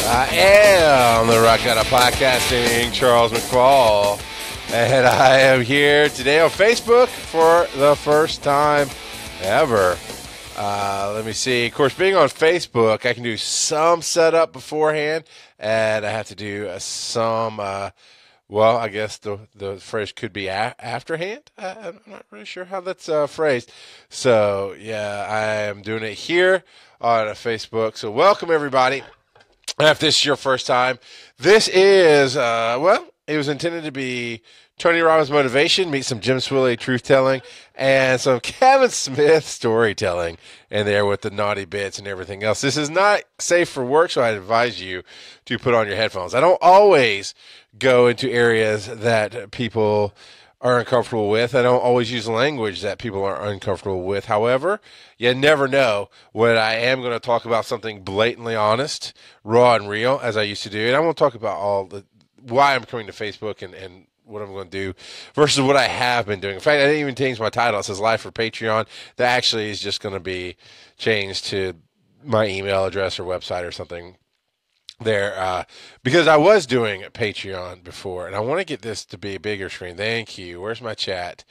I am the Rock Out of Podcasting, Charles McFall, and I am here today on Facebook for the first time ever. Let me see. Of course, being on Facebook, I can do some setup beforehand, and I have to do some, well, I guess the phrase could be afterhand. I'm not really sure how that's phrased. So, yeah, I am doing it here on Facebook. So, welcome, everybody. If this is your first time, this is, well, it was intended to be Tony Robbins motivation, meet some Jim Swilley truth telling, and some Kevin Smith storytelling in there with the naughty bits and everything else. This is not safe for work, so I advise you to put on your headphones. I don't always go into areas that people are uncomfortable with. I don't always use language that people are uncomfortable with. However, you never know when I am going to talk about something blatantly honest, raw and real, as I used to do. And I won't talk about all the why I'm coming to Facebook and what I'm going to do versus what I have been doing. In fact, I didn't even change my title. It says Live for Patreon. That actually is just going to be changed to my email address or website or something there, because I was doing Patreon before, and I want to get this to be a bigger screen. Thank you. Where's my chat?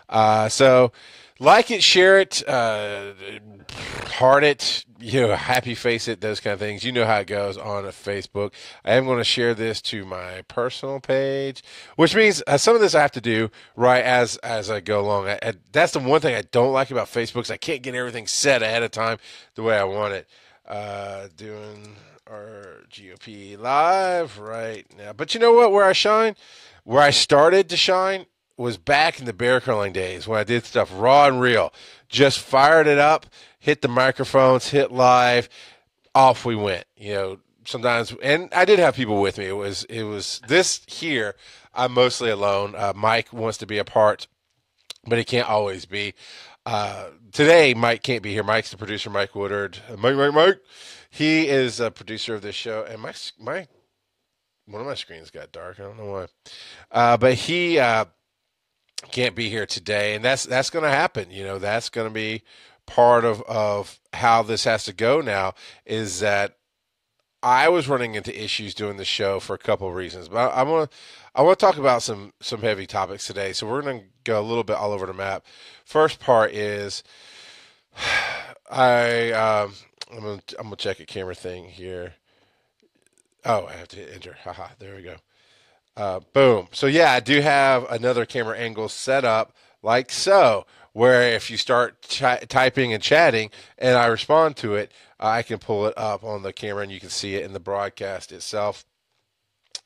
So like it, share it, heart it, happy face it, those kind of things. You know how it goes on Facebook. I am going to share this to my personal page, which means some of this I have to do right as I go along. That's the one thing I don't like about Facebook is I can't get everything set ahead of time the way I want it. Doing our GOP live right now. But you know what? Where I shine, where I started to shine was back in the bear curling days when I did stuff raw and real. Just fired it up, hit the microphones, hit live, off we went. Sometimes, and I did have people with me. It was this here. I'm mostly alone. Mike wants to be a part, but he can't always be. Today, Mike can't be here. Mike's the producer, Mike Woodard. Mike. He is a producer of this show, and my one of my screens got dark. I don't know why, but he can't be here today, and that's going to happen. That's going to be part of how this has to go now. Is that I was running into issues doing the show for a couple of reasons, but I want to talk about some heavy topics today. So we're going to go a little bit all over the map. First part is I'm gonna check a camera thing here. Oh, I have to hit enter. Haha, there we go. Boom. So yeah, I do have another camera angle set up like so, where if you start typing and chatting and I respond to it, I can pull it up on the camera and you can see it in the broadcast itself.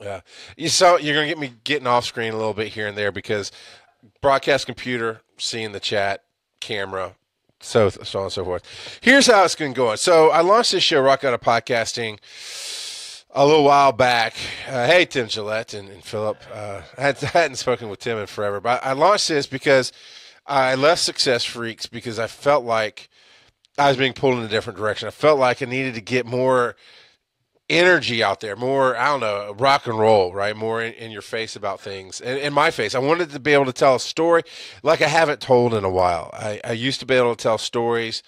So you're gonna get me getting off screen a little bit here and there because broadcast computer, seeing the chat, camera, so on and so forth. Here's how it's going to go on. So I launched this show, Rock Out of Podcasting, a little while back. Hey, Tim Gillette and Philip. I hadn't spoken with Tim in forever, but I launched this because I left Success Freaks because I felt like I was being pulled in a different direction. I felt like I needed to get more energy out there, more, I don't know, rock and roll, right? More in your face about things. And in my face, I wanted to be able to tell a story like I haven't told in a while. I used to be able to tell stories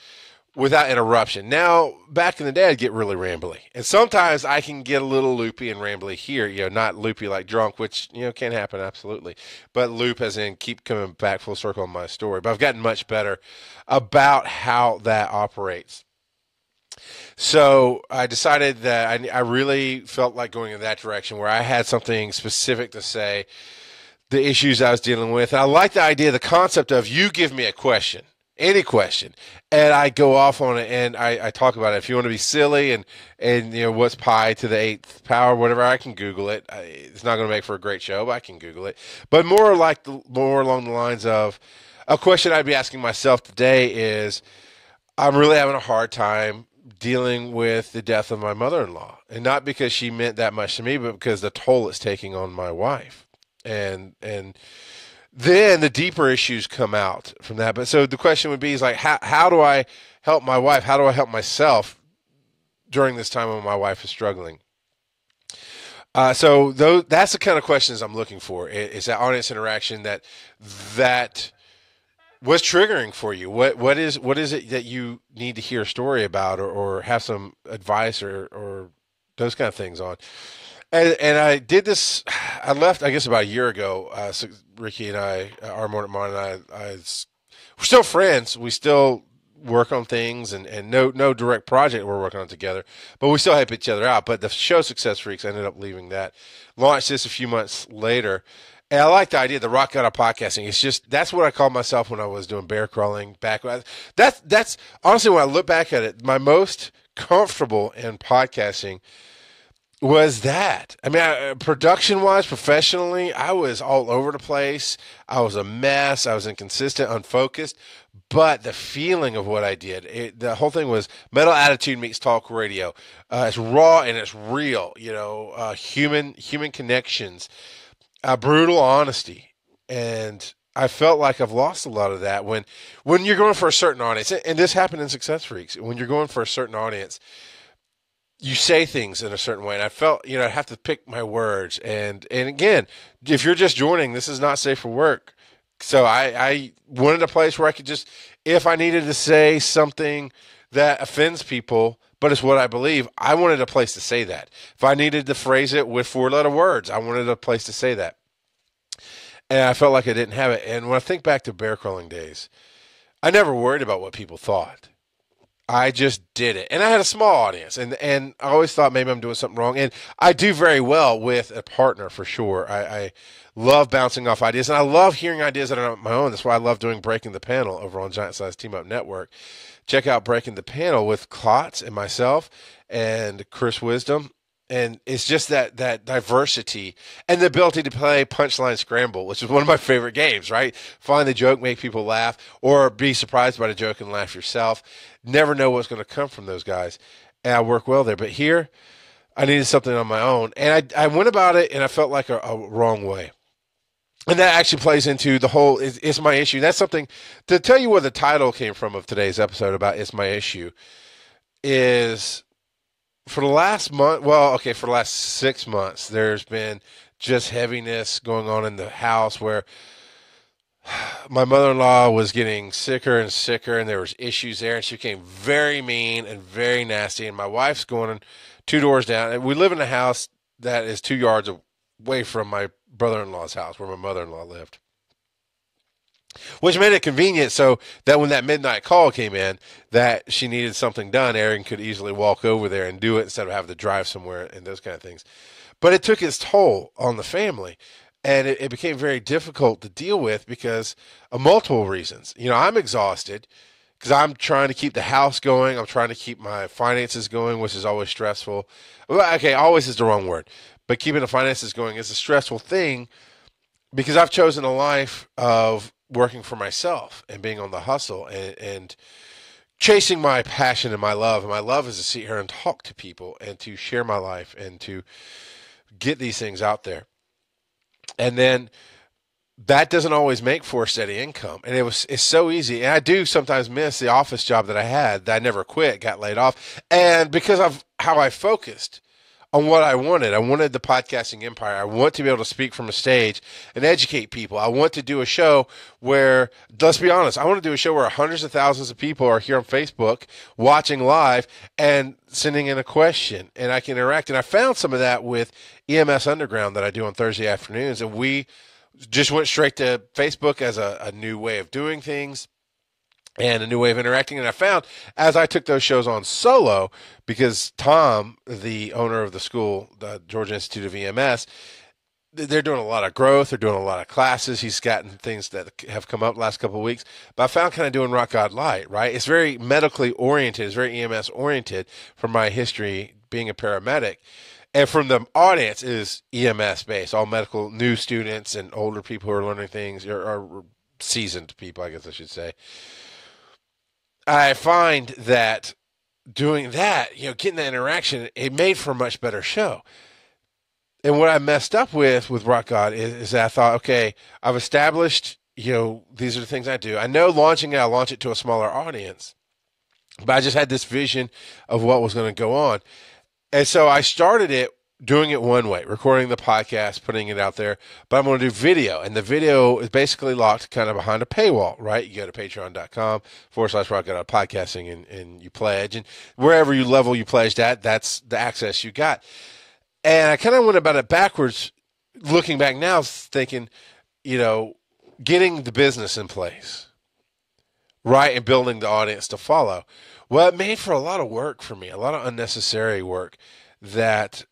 without interruption. Now, back in the day, I'd get really rambly. And sometimes I can get a little loopy and rambly here, not loopy like drunk, which, can happen, absolutely. But loop as in keep coming back full circle on my story. But I've gotten much better about how that operates. So I decided that I really felt like going in that direction where I had something specific to say, the issues I was dealing with. And I like the idea, the concept of you give me a question, any question, and I go off on it and I talk about it. If you want to be silly and what's pi to the 8th power, whatever, I can Google it. It's not going to make for a great show, but I can Google it. But more along the lines of a question I'd be asking myself today is, I'm really having a hard time dealing with the death of my mother-in-law, and not because she meant that much to me, but because the toll it's taking on my wife. And then the deeper issues come out from that. But so the question would be is like, how do I help my wife? How do I help myself during this time when my wife is struggling? So that's the kind of questions I'm looking for. Is that audience interaction that was triggering for you? What is it that you need to hear a story about or have some advice or those kind of things on. And I did this. I left, I guess, about a year ago. So Ricky and I, our morning and we're still friends. We still work on things, and no direct project we're working on together, but we still help each other out. But the show Success Freaks, I ended up leaving that. Launched this a few months later. And I like the idea of the rock out of podcasting. It's just, that's what I called myself when I was doing bear crawling back. That's honestly, when I look back at it, my most comfortable in podcasting was that. I mean, production wise, professionally, I was all over the place. I was a mess. I was inconsistent, unfocused. But the feeling of what I did, the whole thing was Metal Attitude meets talk radio. It's raw and it's real, human connections. Brutal honesty, and I felt like I've lost a lot of that when you're going for a certain audience, and this happened in Success Freaks. When you're going for a certain audience, you say things in a certain way, and I felt I have to pick my words. And again, if you're just joining, this is not safe for work. So I wanted a place where I could just, if I needed to say something that offends people, but it's what I believe, I wanted a place to say that. If I needed to phrase it with 4-letter words, I wanted a place to say that. And I felt like I didn't have it. And when I think back to bear crawling days, I never worried about what people thought. I just did it. And I had a small audience, and I always thought maybe I'm doing something wrong. And I do very well with a partner for sure. I love bouncing off ideas, and I love hearing ideas that are not my own. That's why I love doing Breaking the Panel over on Giant Size Team Up Network. Check out Breaking the Panel with Klotz and myself and Chris Wisdom. And it's just that diversity and the ability to play Punchline Scramble, which is one of my favorite games, right? Find the joke, make people laugh, or be surprised by the joke and laugh yourself. Never know what's going to come from those guys. And I work well there. But here, I needed something on my own. And I went about it, and I felt like a wrong way. And that actually plays into the whole, it's my issue. That's something, to tell you where the title came from of today's episode about It's My Issue, is for the last month, for the last 6 months, there's been just heaviness going on in the house where my mother-in-law was getting sicker and sicker, and there was issues there, and she became very mean and very nasty, and my wife's going 2 doors down. And we live in a house that is 2 yards away from my brother-in-law's house where my mother-in-law lived, which made it convenient so that when that midnight call came in that she needed something done, Aaron could easily walk over there and do it instead of having to drive somewhere and those kind of things. But it took its toll on the family, and it became very difficult to deal with because of multiple reasons. I'm exhausted because I'm trying to keep the house going. I'm trying to keep my finances going, which is always stressful. Okay, always is the wrong word, but keeping the finances going is a stressful thing because I've chosen a life of working for myself and being on the hustle and chasing my passion and my love. And my love is to sit here and talk to people and to share my life and to get these things out there. And then that doesn't always make for a steady income. And it's so easy. And I do sometimes miss the office job that I had that I never quit, got laid off. And because of how I focused on what I wanted the podcasting empire. I want to be able to speak from a stage and educate people. I want to do a show where, let's be honest, I want to do a show where hundreds of thousands of people are here on Facebook watching live and sending in a question, and I can interact. And I found some of that with EMS Underground that I do on Thursday afternoons, and we just went straight to Facebook as a new way of doing things and a new way of interacting. And I found as I took those shows on solo, because Tom, the owner of the school, the Georgia Institute of EMS, they're doing a lot of growth. They're doing a lot of classes. He's gotten things that have come up the last couple of weeks. But I found kind of doing Rock God Light, right? It's very medically oriented. It's very EMS oriented from my history being a paramedic. And from the audience is EMS based, all medical new students and older people who are learning things, or seasoned people, I guess I should say. I find that doing that, getting that interaction, it made for a much better show. And what I messed up with Rock God is that I thought, okay, I've established, these are the things I do. I know launching it, I'll launch it to a smaller audience. But I just had this vision of what was going to go on. And so I started it doing it one way, recording the podcast, putting it out there, but I'm going to do video. And the video is basically locked kind of behind a paywall, right? You go to patreon.com/Rock Out Podcasting and you pledge. And wherever you level you pledged at, that's the access you got. And I kind of went about it backwards, looking back now, thinking, getting the business in place, right? And building the audience to follow. Well, it made for a lot of work for me, a lot of unnecessary work that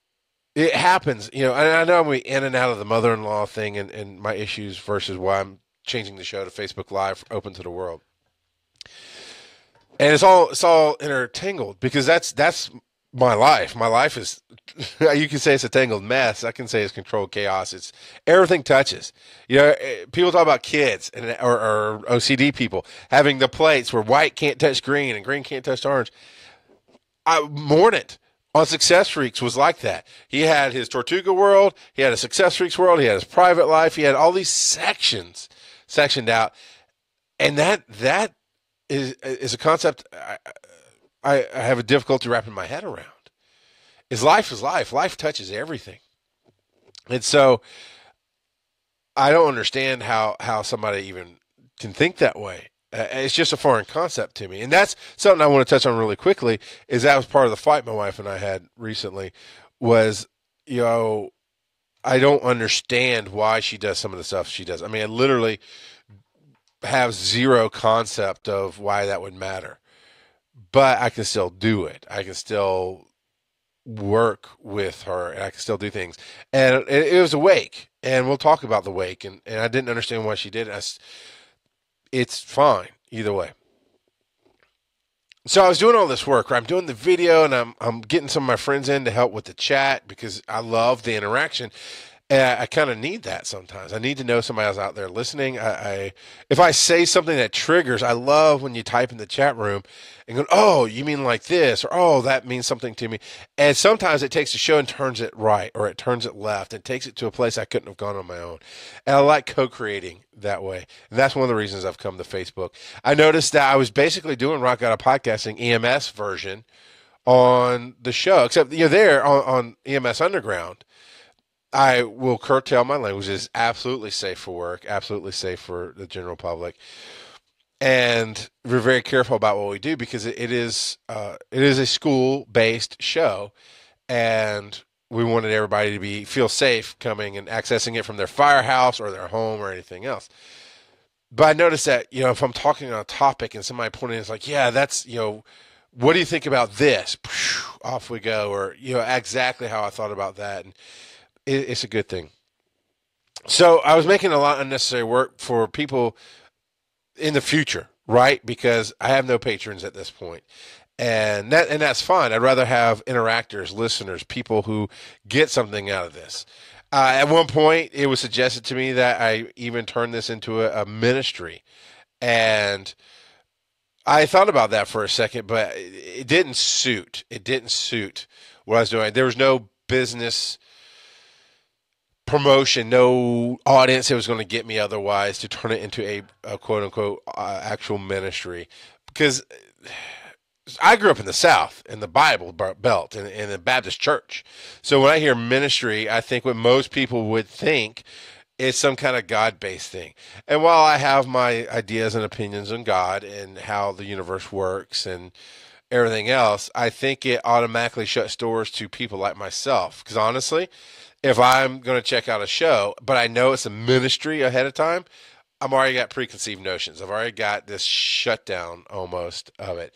it happens, and I know I'm in and out of the mother-in-law thing and my issues versus why I'm changing the show to Facebook Live, open to the world. And it's all intertangled because that's my life. My life is, you can say it's a tangled mess. I can say it's controlled chaos. It's everything touches. People talk about kids or OCD people having the plates where white can't touch green and green can't touch orange. I mourn it. On Success Freaks was like that. He had his Tortuga world. He had a Success Freaks world. He had his private life. He had all these sectioned out. And that is a concept I have a difficulty wrapping my head around. Life is life. Life touches everything. And so I don't understand how somebody even can think that way. It's just a foreign concept to me. And that's something I want to touch on really quickly is that was part of the fight my wife and I had recently was, I don't understand why she does some of the stuff she does. I mean, I literally have zero concept of why that would matter, but I can still do it. I can still work with her and I can still do things. And it was a wake, and we'll talk about the wake. And I didn't understand why she did it. It's fine either way. So I was doing all this work, right? I'm doing the video and I'm getting some of my friends in to help with the chat because I love the interaction. And I kind of need that sometimes. I need to know somebody else out there listening. If I say something that triggers, I love when you type in the chat room and go, oh, you mean like this? Or, oh, that means something to me. And sometimes it takes the show and turns it right or it turns it left and takes it to a place I couldn't have gone on my own. And I like co-creating that way. And that's one of the reasons I've come to Facebook. I noticed that I was basically doing Rock Out of Podcasting EMS version on the show, except you're there on EMS Underground. I will curtail my language. It's absolutely safe for work, absolutely safe for the general public. And we're very careful about what we do because it is a school-based show, and we wanted everybody to feel safe coming and accessing it from their firehouse or their home or anything else. But I noticed that, if I'm talking on a topic and somebody pointing, it's like, yeah, that's, what do you think about this? Off we go. Or, exactly how I thought about that. And it's a good thing. So I was making a lot of unnecessary work for people in the future, right? Because I have no patrons at this point. And that's fine. I'd rather have interactors, listeners, people who get something out of this. At one point, it was suggested to me that I even turn this into a ministry. And I thought about that for a second, but it didn't suit. It didn't suit what I was doing. There was no business promotion, no audience that was going to get me otherwise to turn it into a quote unquote actual ministry. Because I grew up in the South, in the Bible Belt, in the Baptist church. So when I hear ministry, I think what most people would think is some kind of God-based thing. And while I have my ideas and opinions on God and how the universe works and everything else, I think it automatically shuts doors to people like myself. Because honestly, if I'm going to check out a show, but I know it's a ministry ahead of time, I'm already got preconceived notions. I've already got this shutdown almost of it.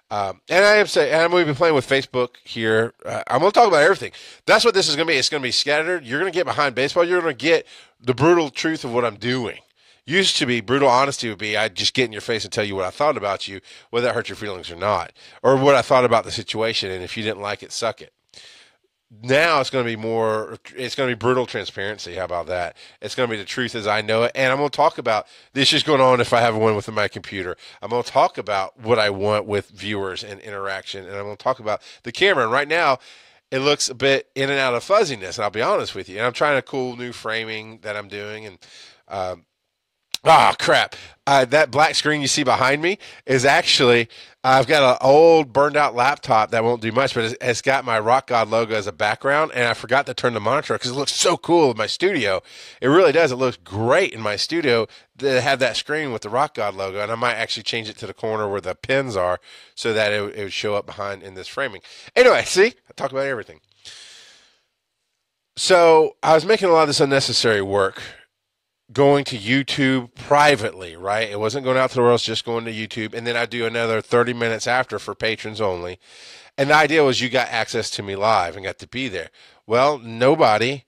And I am saying, and I'm going to be playing with Facebook here. I'm going to talk about everything. That's what this is going to be. It's going to be scattered. You're going to get behind baseball. You're going to get the brutal truth of what I'm doing. Used to be brutal honesty would be I'd just get in your face and tell you what I thought about you, whether that hurt your feelings or not, or what I thought about the situation. And if you didn't like it, suck it. Now it's going to be brutal transparency. How about that? It's going to be the truth as I know it. And I'm going to talk about the issues going on if I have one with my computer. I'm going to talk about what I want with viewers and interaction. And I'm going to talk about the camera. And right now it looks a bit in and out of fuzziness. And I'll be honest with you. And I'm trying a cool new framing that I'm doing. And Oh, crap. That black screen you see behind me is actually, I've got an old burned out laptop that won't do much, but it's got my Rock God logo as a background, and I forgot to turn the monitor because it looks so cool in my studio. It really does. It looks great in my studio to have that screen with the Rock God logo, and I might actually change it to the corner where the pins are so that it would show up behind in this framing. Anyway, see? I talk about everything. So I was making a lot of this unnecessary work going to YouTube privately, right? It wasn't going out to the world, it's just going to YouTube. And then I do another 30 minutes after for patrons only. And the idea was you got access to me live and got to be there. Well, nobody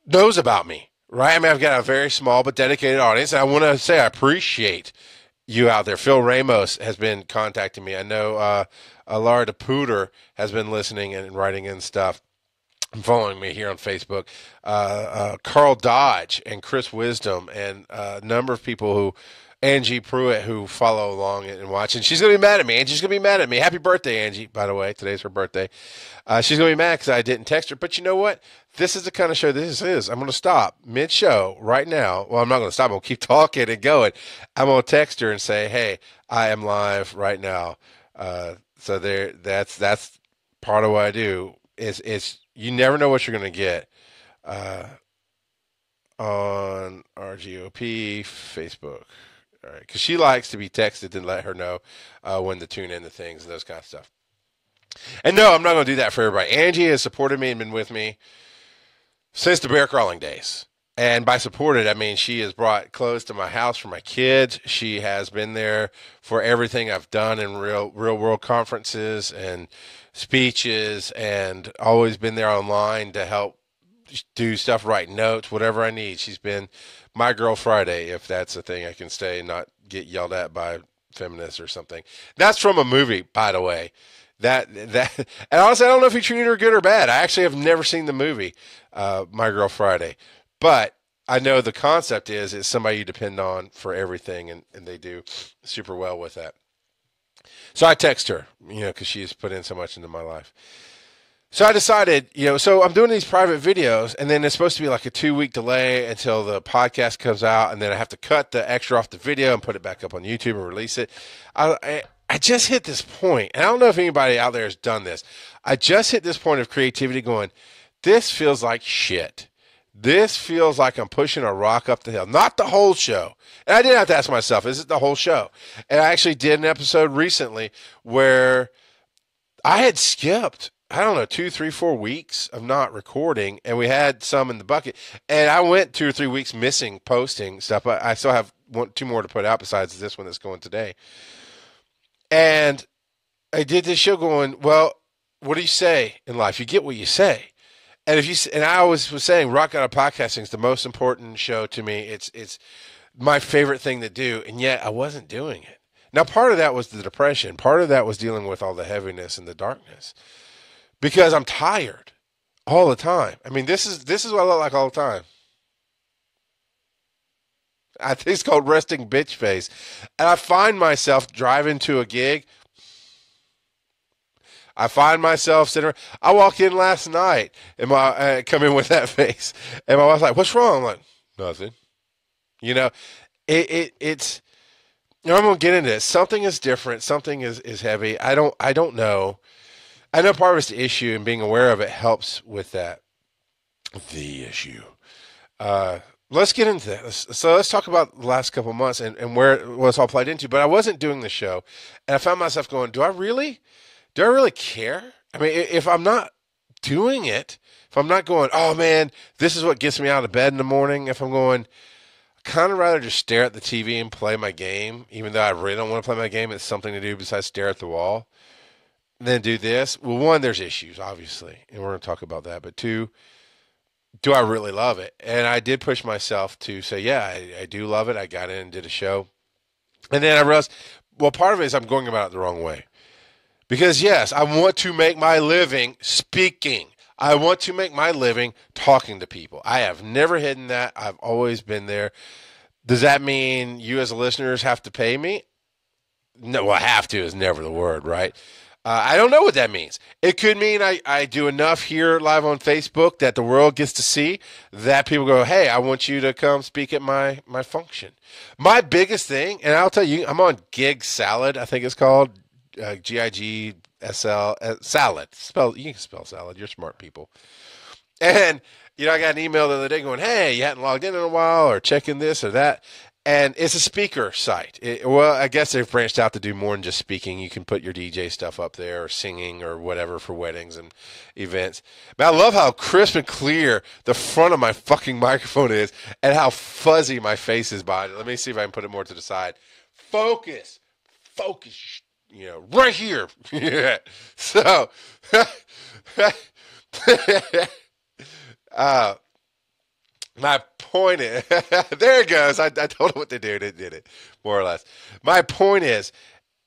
knows about me, right? I mean, I've got a very small but dedicated audience. And I want to say I appreciate you out there. Phil Ramos has been contacting me. I know Laura DePuter has been listening and writing in stuff. Following me here on Facebook, Carl Dodge and Chris Wisdom and a number of people who, Angie Pruitt, who follow along and watch. And she's going to be mad at me. Angie's going to be mad at me. Happy birthday, Angie, by the way. Today's her birthday. She's going to be mad because I didn't text her. But you know what? This is the kind of show this is. I'm going to stop mid-show right now. Well, I'm not going to stop. I'm going to keep talking and going. I'm going to text her and say, hey, I am live right now. So that's part of what I do. It's you never know what you're going to get on RGOP Facebook. All right, because she likes to be texted and let her know when to tune into things and those kind of stuff. And no, I'm not going to do that for everybody. Angie has supported me and been with me since the bear crawling days. And by supported, I mean she has brought clothes to my house for my kids. She has been there for everything I've done in real world conferences and speeches, and always been there online to help do stuff, write notes, whatever I need. She's been my girl Friday, if that's a thing I can say and not get yelled at by feminists or something. That's from a movie, by the way. And honestly, I don't know if he treated her good or bad. I actually have never seen the movie, My Girl Friday. But I know the concept is it's somebody you depend on for everything, and they do super well with that. So I text her, because she's put in so much into my life. So I decided, so I'm doing these private videos, and then it's supposed to be like a 2-week delay until the podcast comes out, and then I have to cut the extra off the video and put it back up on YouTube and release it. I just hit this point, and I don't know if anybody out there has done this. I just hit this point of creativity going, this feels like shit. This feels like I'm pushing a rock up the hill. Not the whole show. And I did have to ask myself, is it the whole show? And I actually did an episode recently where I had skipped, 2, 3, 4 weeks of not recording, and we had some in the bucket. And I went 2 or 3 weeks missing posting stuff, but I still have 2 more to put out besides this one that's going today. And I did this show going, well, what do you say in life? You get what you say. And I always was saying, Rock Out of Podcasting is the most important show to me. It's my favorite thing to do, and yet I wasn't doing it. Now, part of that was the depression. Part of that was dealing with all the heaviness and the darkness, because I'm tired all the time. I mean, this is what I look like all the time. I think it's called resting bitch face, and I find myself driving to a gig. I find myself sitting around. I walk in last night and I come in with that face, and my wife's like, "What's wrong?" I'm like, "Nothing." It's. I'm gonna get into it. Something is different. Something is heavy. I don't know. I know part of it's the issue, and being aware of it helps with that. The issue. Let's get into that. So let's talk about the last couple of months and where it's all played into. But I wasn't doing the show, and I found myself going, Do I really care? I mean, if I'm not doing it, if I'm not going, oh man, this is what gets me out of bed in the morning. If I'm going, I kind of rather just stare at the TV and play my game, even though I really don't want to play my game. It's something to do besides stare at the wall. And then do this. Well, one, there's issues, obviously, and we're going to talk about that. But two, do I really love it? And I did push myself to say, yeah, I do love it. I got in and did a show. And then I realized, well, part of it is I'm going about it the wrong way. Because, yes, I want to make my living speaking. I want to make my living talking to people. I have never hidden that. I've always been there. Does that mean you as listeners have to pay me? No, well, have to is never the word, right? I don't know what that means. It could mean I do enough here live on Facebook that the world gets to see that people go, hey, I want you to come speak at my function. My biggest thing, and I'll tell you, I'm on Gig Salad, I think it's called, GIGSL, salad. You can spell salad. You're smart people. And, I got an email the other day going, hey, you hadn't logged in a while or checking this or that. And it's a speaker site. Well, I guess they've branched out to do more than just speaking. You can put your DJ stuff up there or singing or whatever for weddings and events. But I love how crisp and clear the front of my fucking microphone is and how fuzzy my face is behind it. Let me see if I can put it more to the side. Focus. Right here. Yeah. So, my point is, there it goes. I told him what to do. It did it, more or less. My point is,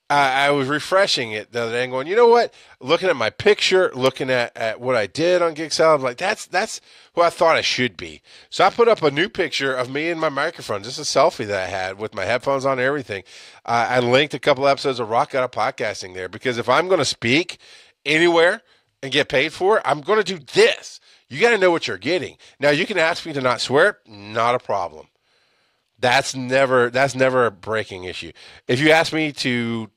I was refreshing it the other day and going, you know what? Looking at my picture, looking at what I did on Gig Salad, I'm like, that's who I thought I should be. So I put up a new picture of me and my microphone, just a selfie that I had with my headphones on and everything. I linked a couple episodes of Rock Out of Podcasting there because if I'm going to speak anywhere and get paid for it, I'm going to do this. You got to know what you're getting. Now, you can ask me to not swear, not a problem. That's never a breaking issue. If you ask me to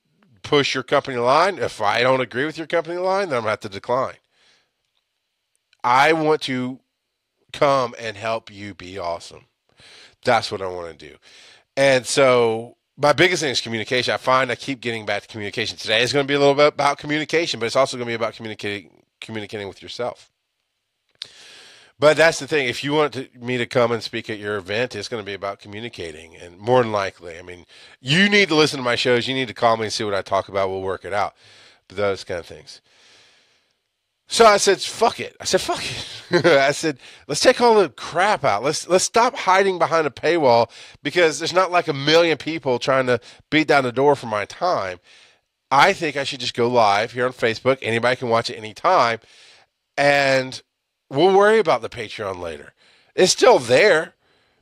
push your company line, if I don't agree with your company line, then I'm going to have to decline. I want to come and help you be awesome. That's what I want to do. And so my biggest thing is communication. I find I keep getting back to communication. Today is going to be a little bit about communication, but it's also going to be about communicating with yourself. But that's the thing. If you want me to come and speak at your event, it's going to be about communicating. And more than likely, I mean, you need to listen to my shows. You need to call me and see what I talk about. We'll work it out. But those kind of things. So I said, fuck it. I said, let's take all the crap out. Let's stop hiding behind a paywall because there's not like a million people trying to beat down the door for my time. I think I should just go live here on Facebook. Anybody can watch it anytime. And we'll worry about the Patreon later. It's still there.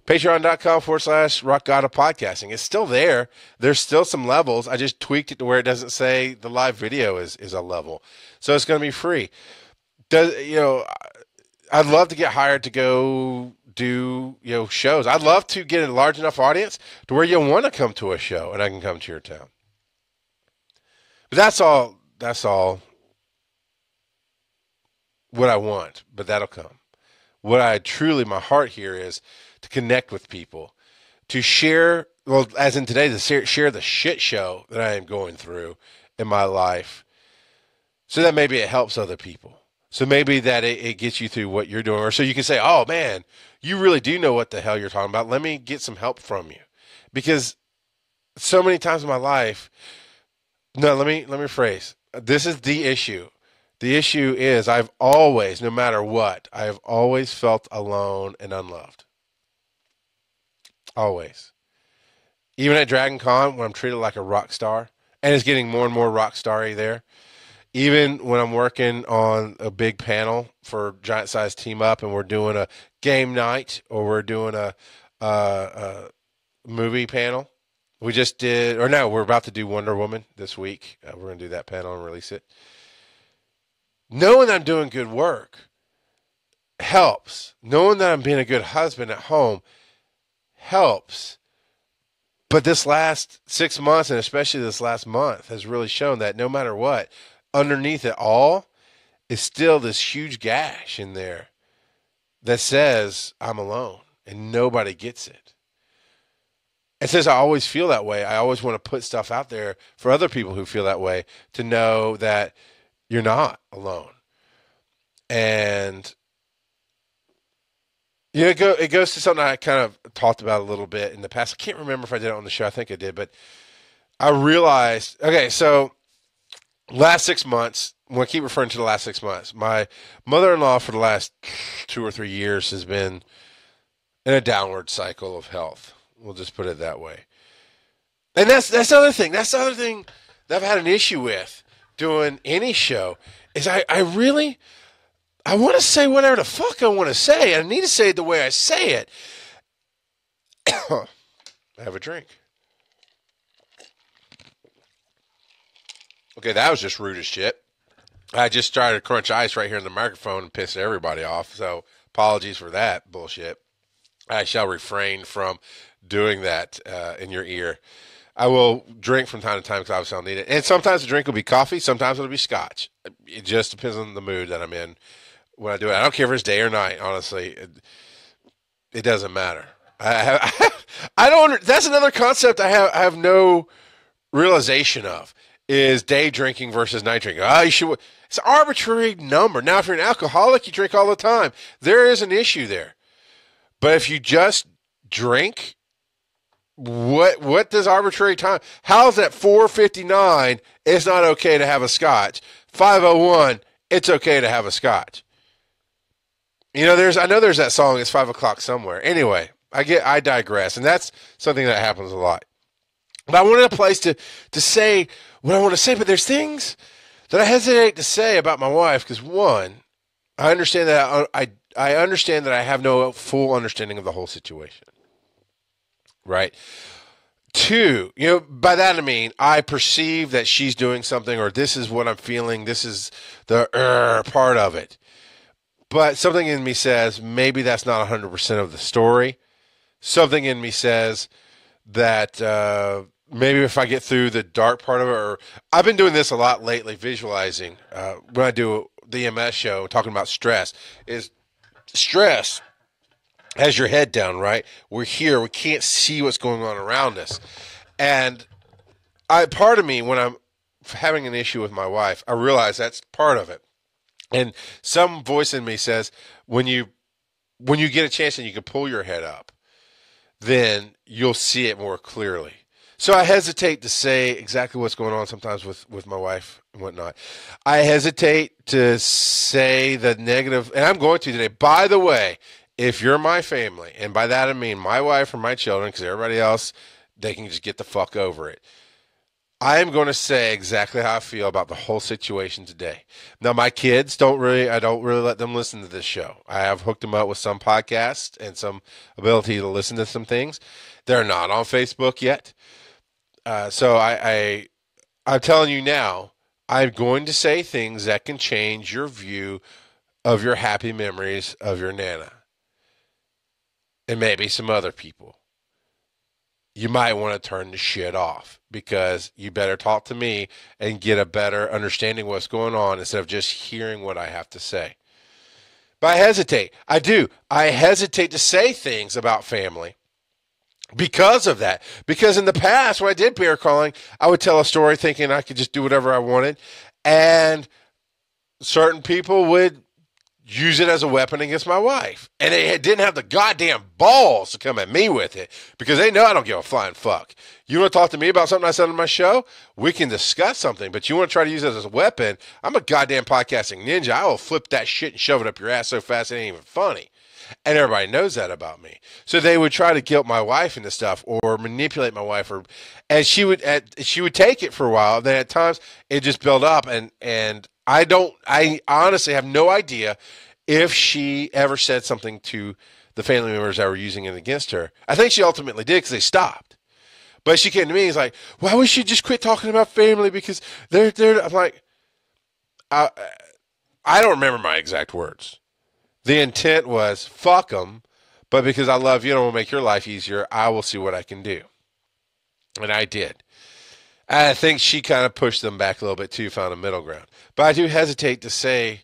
Patreon.com/Rock God of Podcasting. It's still there. There's still some levels. I just tweaked it to where it doesn't say the live video is a level. So it's going to be free. I'd love to get hired to go do, shows. I'd love to get a large enough audience to where you'll want to come to a show and I can come to your town. But that's all what I want, but that'll come. What I truly, my heart here is to connect with people, to share, well, as in today, to share the shit show that I am going through in my life so that maybe it helps other people. So maybe that it gets you through what you're doing, or so you can say, oh man, you really do know what the hell you're talking about. Let me get some help from you. Because so many times in my life, let me rephrase. This is the issue. The issue is I've always, no matter what, I've always felt alone and unloved. Always. Even at Dragon Con, when I'm treated like a rock star, and it's getting more and more rock starry there. Even when I'm working on a big panel for Giant Size Team Up and we're doing a game night or we're doing a movie panel. We just did, or no, we're about to do Wonder Woman this week. We're going to do that panel and release it. Knowing I'm doing good work helps. Knowing that I'm being a good husband at home helps. But this last 6 months, and especially this last month, has really shown that no matter what, underneath it all is still this huge gash in there that says I'm alone and nobody gets it. And since I always feel that way, I always want to put stuff out there for other people who feel that way to know that you're not alone. And it goes to something I kind of talked about a little bit in the past. I can't remember if I did it on the show. I think I did, but I realized, okay, so last 6 months, I'm going to keep referring to the last 6 months. My mother-in-law for the last 2 or 3 years has been in a downward cycle of health. We'll just put it that way. And that's the other thing. That's the other thing that I've had an issue with doing any show is I want to say whatever the fuck I want to say. I need to say it the way I say it. Have a drink. Okay, that was just rude as shit. I just started to crunch ice right here in the microphone and piss everybody off. So apologies for that bullshit. I shall refrain from doing that in your ear. I will drink from time to time because obviously I'll need it. And sometimes the drink will be coffee. Sometimes it'll be scotch. It just depends on the mood that I'm in when I do it. I don't care if it's day or night, honestly. It doesn't matter. I don't. That's another concept I have no realization of is day drinking versus night drinking. Oh, you should. It's an arbitrary number. Now, if you're an alcoholic, you drink all the time. There is an issue there. But if you just drink, what does arbitrary time? How is that 4:59? It's not okay to have a scotch. 5:01. It's okay to have a scotch. You know, I know there's that song. It's 5 o'clock somewhere. Anyway, I digress, and that's something that happens a lot. But I wanted a place to say what I want to say. But there's things that I hesitate to say about my wife because one, I understand that I understand that I have no full understanding of the whole situation. Right. Two, by that I mean I perceive that she's doing something, or this is what I'm feeling. This is the part of it. But something in me says maybe that's not 100% of the story. Something in me says that maybe if I get through the dark part of it, or I've been doing this a lot lately, visualizing when I do the EMS show, talking about stress, is stress has your head down, right? We're here. We can't see what's going on around us. And part of me, when I'm having an issue with my wife, I realize that's part of it. And some voice in me says, when you get a chance and you can pull your head up, then you'll see it more clearly. So I hesitate to say exactly what's going on sometimes with my wife and whatnot. I hesitate to say the negative, and I'm going to today. By the way, if you're my family, and by that I mean my wife or my children, because everybody else, they can just get the fuck over it. I am going to say exactly how I feel about the whole situation today. Now, my kids I don't really let them listen to this show. I have hooked them up with some podcasts and some ability to listen to some things. They're not on Facebook yet. So I'm telling you now, I'm going to say things that can change your view of your happy memories of your Nana. And maybe some other people. You might want to turn the shit off because you better talk to me and get a better understanding of what's going on instead of just hearing what I have to say. But I hesitate. I do. I hesitate to say things about family because of that. Because in the past, when I did bear calling, I would tell a story thinking I could just do whatever I wanted. And certain people would use it as a weapon against my wife. And they didn't have the goddamn balls to come at me with it because they know I don't give a flying fuck. You want to talk to me about something I said on my show? We can discuss something, but you want to try to use it as a weapon? I'm a goddamn podcasting ninja. I will flip that shit and shove it up your ass so fast it ain't even funny. And everybody knows that about me. So they would try to guilt my wife into stuff or manipulate my wife, and she would take it for a while. Then at times it just built up, and I honestly have no idea if she ever said something to the family members that were using it against her. I think she ultimately did because they stopped. But she came to me and was like, well, we should just quit talking about family because they're I'm like, I don't remember my exact words. The intent was, fuck them, but because I love you and I want to make your life easier, I will see what I can do. And I did. I think she kind of pushed them back a little bit too, found a middle ground. But I do hesitate to say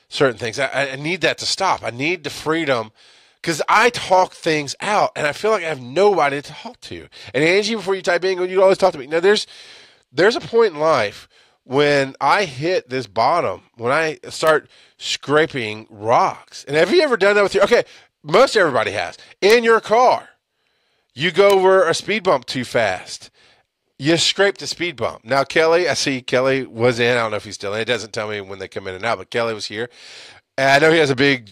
certain things. I need that to stop. I need the freedom because I talk things out and I feel like I have nobody to talk to. And Angie, before you type in, you always talk to me. Now, there's a point in life when I hit this bottom, when I start scraping rocks. And have you ever done that with okay, most everybody has. In your car, you go over a speed bump too fast. You scrape the speed bump. Now, Kelly, I see Kelly was in. I don't know if he's still in. It doesn't tell me when they come in and out, but Kelly was here. And I know he has a big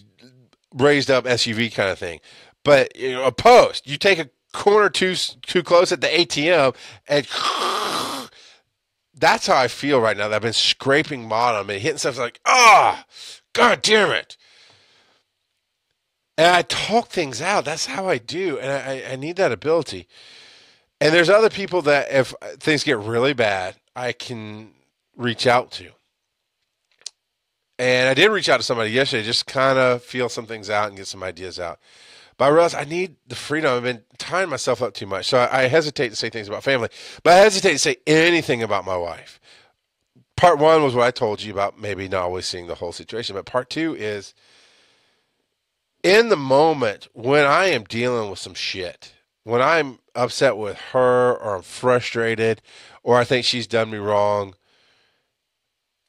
raised up SUV kind of thing. But a post, you take a corner too close at the ATM, and that's how I feel right now. That I've been scraping bottom and hitting stuff like, God damn it. And I talk things out. That's how I do. And I need that ability. And there's other people that if things get really bad, I can reach out to. And I did reach out to somebody yesterday, just kind of feel some things out and get some ideas out. But I realized I need the freedom. I've been tying myself up too much. So I hesitate to say things about family, but I hesitate to say anything about my wife. Part one was what I told you about maybe not always seeing the whole situation. But part two is in the moment when I am dealing with some shit, when I'm upset with her or I'm frustrated or I think she's done me wrong,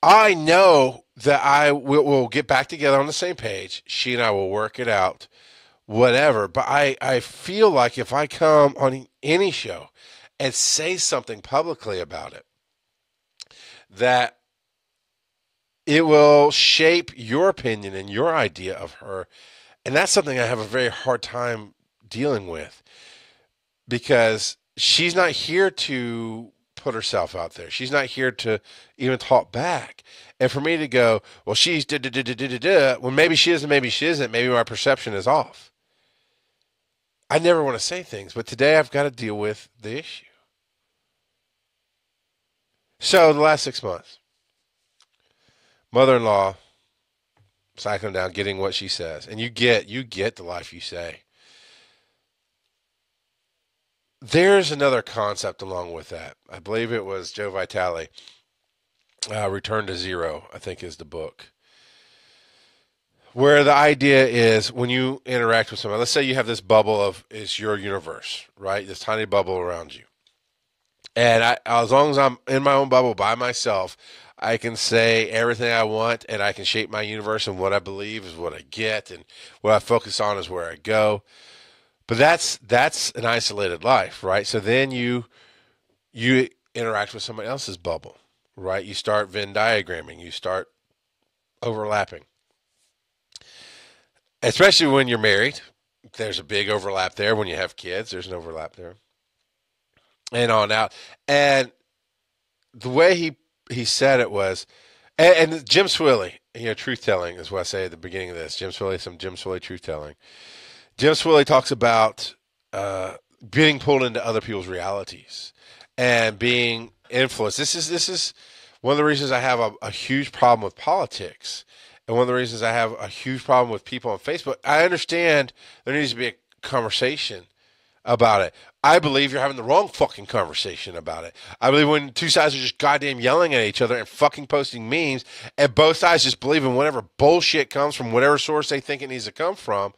I know that we'll get back together on the same page. She and I will work it out, whatever. But I feel like if I come on any show and say something publicly about it, that it will shape your opinion and your idea of her. And that's something I have a very hard time dealing with because she's not here to put herself out there. She's not here to even talk back. And for me to go, well, she's well, maybe she is and maybe she isn't. Maybe my perception is off. I never want to say things, but today I've got to deal with the issue. So the last 6 months, mother-in-law cycling down, getting what she says, and you get the life you say. There's another concept along with that. I believe it was Joe Vitale. Return to Zero, I think, is the book. Where the idea is when you interact with someone, let's say you have this bubble of it's your universe, right? This tiny bubble around you. And as long as I'm in my own bubble by myself, I can say everything I want and I can shape my universe, and what I believe is what I get, and what I focus on is where I go. But that's an isolated life, right? So then you interact with somebody else's bubble, right? You start Venn diagramming, you start overlapping. Especially when you're married, there's a big overlap there. When you have kids, there's an overlap there. And on out. And the way he said it was, and Jim Swilley, truth telling is what I say at the beginning of this. Jim Swilley truth telling. Jim Swilley talks about being pulled into other people's realities and being influenced. This is one of the reasons I have a huge problem with politics, and one of the reasons I have a huge problem with people on Facebook. I understand there needs to be a conversation about it. I believe you're having the wrong fucking conversation about it. I believe when two sides are just goddamn yelling at each other and fucking posting memes, and both sides just believe in whatever bullshit comes from whatever source they think it needs to come from,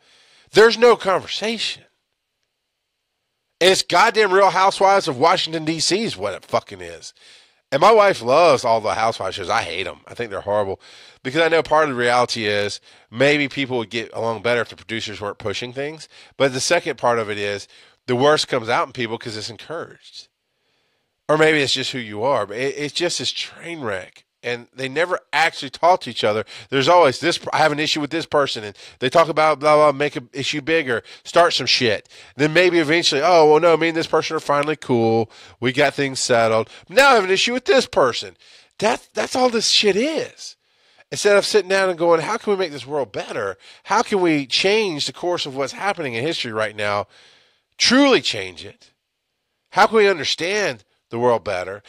there's no conversation. And it's goddamn Real Housewives of Washington, D.C. is what it fucking is. And my wife loves all the Housewives shows. I hate them. I think they're horrible. Because I know part of the reality is maybe people would get along better if the producers weren't pushing things. But the second part of it is the worst comes out in people because it's encouraged. Or maybe it's just who you are. But it's just this train wreck. And they never actually talk to each other. There's always this, I have an issue with this person. And they talk about blah, blah, make an issue bigger, start some shit. Then maybe eventually, oh, well, no, me and this person are finally cool. We got things settled. Now I have an issue with this person. That's all this shit is. Instead of sitting down and going, how can we make this world better? How can we change the course of what's happening in history right now? Truly change it. How can we understand the world better?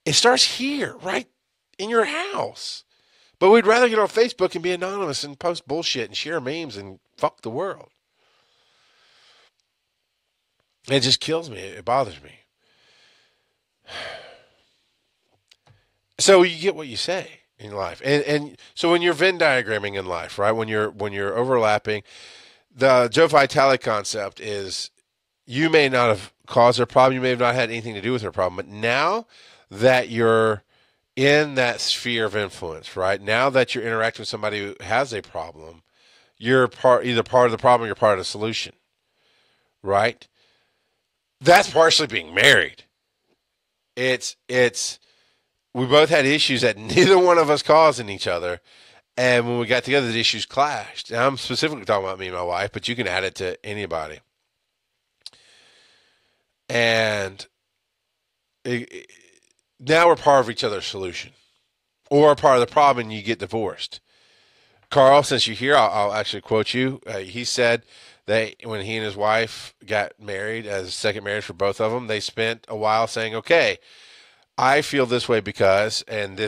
It starts here, right in your house. But we'd rather get on Facebook and be anonymous and post bullshit and share memes and fuck the world. It just kills me. It bothers me. So you get what you say in life. And so when you're Venn diagramming in life, right? When you're overlapping, the Joe Vitale concept is you may not have caused her problem, you may have not had anything to do with her problem, but now that you're in that sphere of influence, right? Now that you're interacting with somebody who has a problem, you're either part of the problem or you're part of the solution, right? That's partially being married. It's we both had issues that neither one of us caused in each other, and when we got together, the issues clashed. And I'm specifically talking about me and my wife, but you can add it to anybody. And now we're part of each other's solution, or part of the problem, and you get divorced. Carl, since you're here, I'll actually quote you. He said that when he and his wife got married, as a second marriage for both of them, they spent a while saying, okay, I feel this way because, and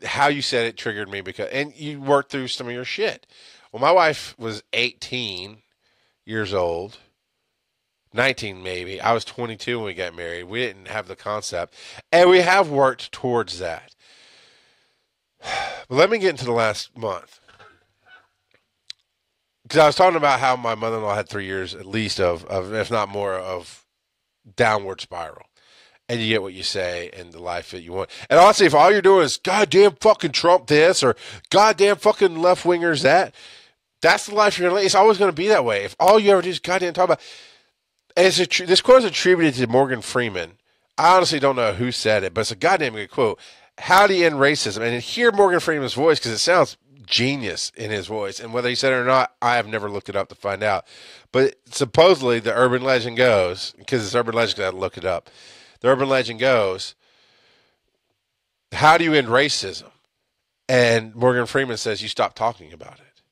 how you said it triggered me because, and you worked through some of your shit. Well, my wife was 18 years old, 19 maybe. I was 22 when we got married. We didn't have the concept, and we have worked towards that. But let me get into the last month. Because I was talking about how my mother-in-law had 3 years at least of, if not more, of downward spiral. And you get what you say and the life that you want. And honestly, if all you're doing is goddamn fucking Trump this or goddamn fucking left wingers that, that's the life you're going to live. It's always going to be that way. If all you ever do is goddamn talk about, and this quote is attributed to Morgan Freeman. I honestly don't know who said it, but it's a goddamn good quote. How do you end racism? And hear Morgan Freeman's voice because it sounds genius in his voice. And whether he said it or not, I have never looked it up to find out. But supposedly the urban legend goes, because it's urban legend, I had to look it up. The urban legend goes, how do you end racism? And Morgan Freeman says, you stop talking about it.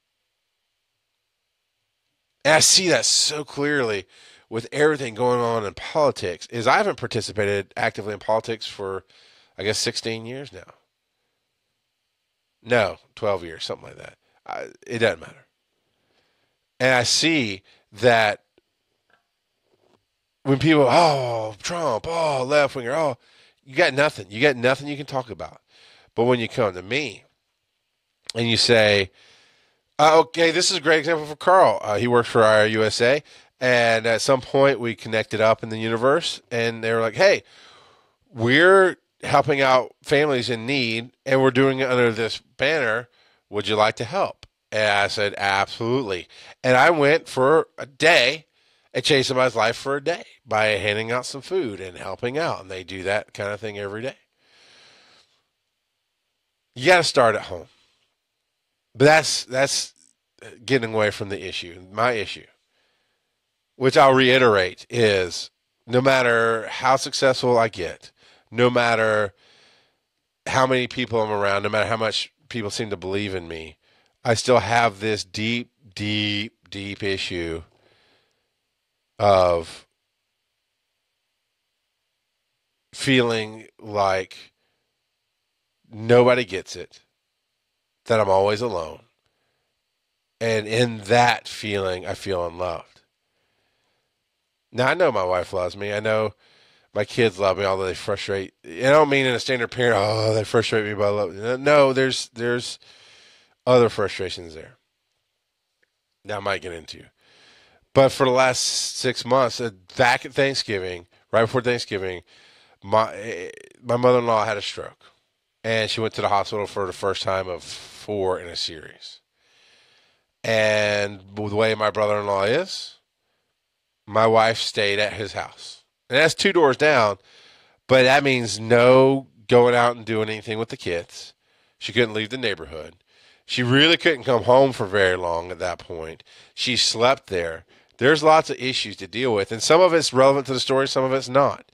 And I see that so clearly with everything going on in politics. Is I haven't participated actively in politics for, I guess, 16 years now. No, 12 years, something like that. It doesn't matter. And I see that when people, oh, Trump, oh, left winger, oh, you got nothing. You got nothing you can talk about. But when you come to me and you say, okay, this is a great example for Carl. He works for IRUSA. And at some point we connected up in the universe and they were like, hey, we're helping out families in need and we're doing it under this banner. Would you like to help? And I said, absolutely. And I went for a day and changed somebody's life for a day by handing out some food and helping out. And they do that kind of thing every day. You got to start at home. But that's getting away from the issue. My issue, which I'll reiterate, is no matter how successful I get, no matter how many people I'm around, no matter how much people seem to believe in me, I still have this deep, deep, deep issue of feeling like nobody gets it, that I'm always alone. And in that feeling, I feel unloved. Now, I know my wife loves me. I know my kids love me, although they frustrate. I don't mean in a standard parent, oh, they frustrate me by love. No, there's other frustrations there that I might get into. But for the last 6 months, back at Thanksgiving, right before Thanksgiving, my mother-in-law had a stroke. And she went to the hospital for the first time of 4 in a series. And the way my brother-in-law is, my wife stayed at his house. And that's 2 doors down, but that means no going out and doing anything with the kids. She couldn't leave the neighborhood. She really couldn't come home for very long at that point. She slept there. There's lots of issues to deal with, and some of it's relevant to the story, some of it's not.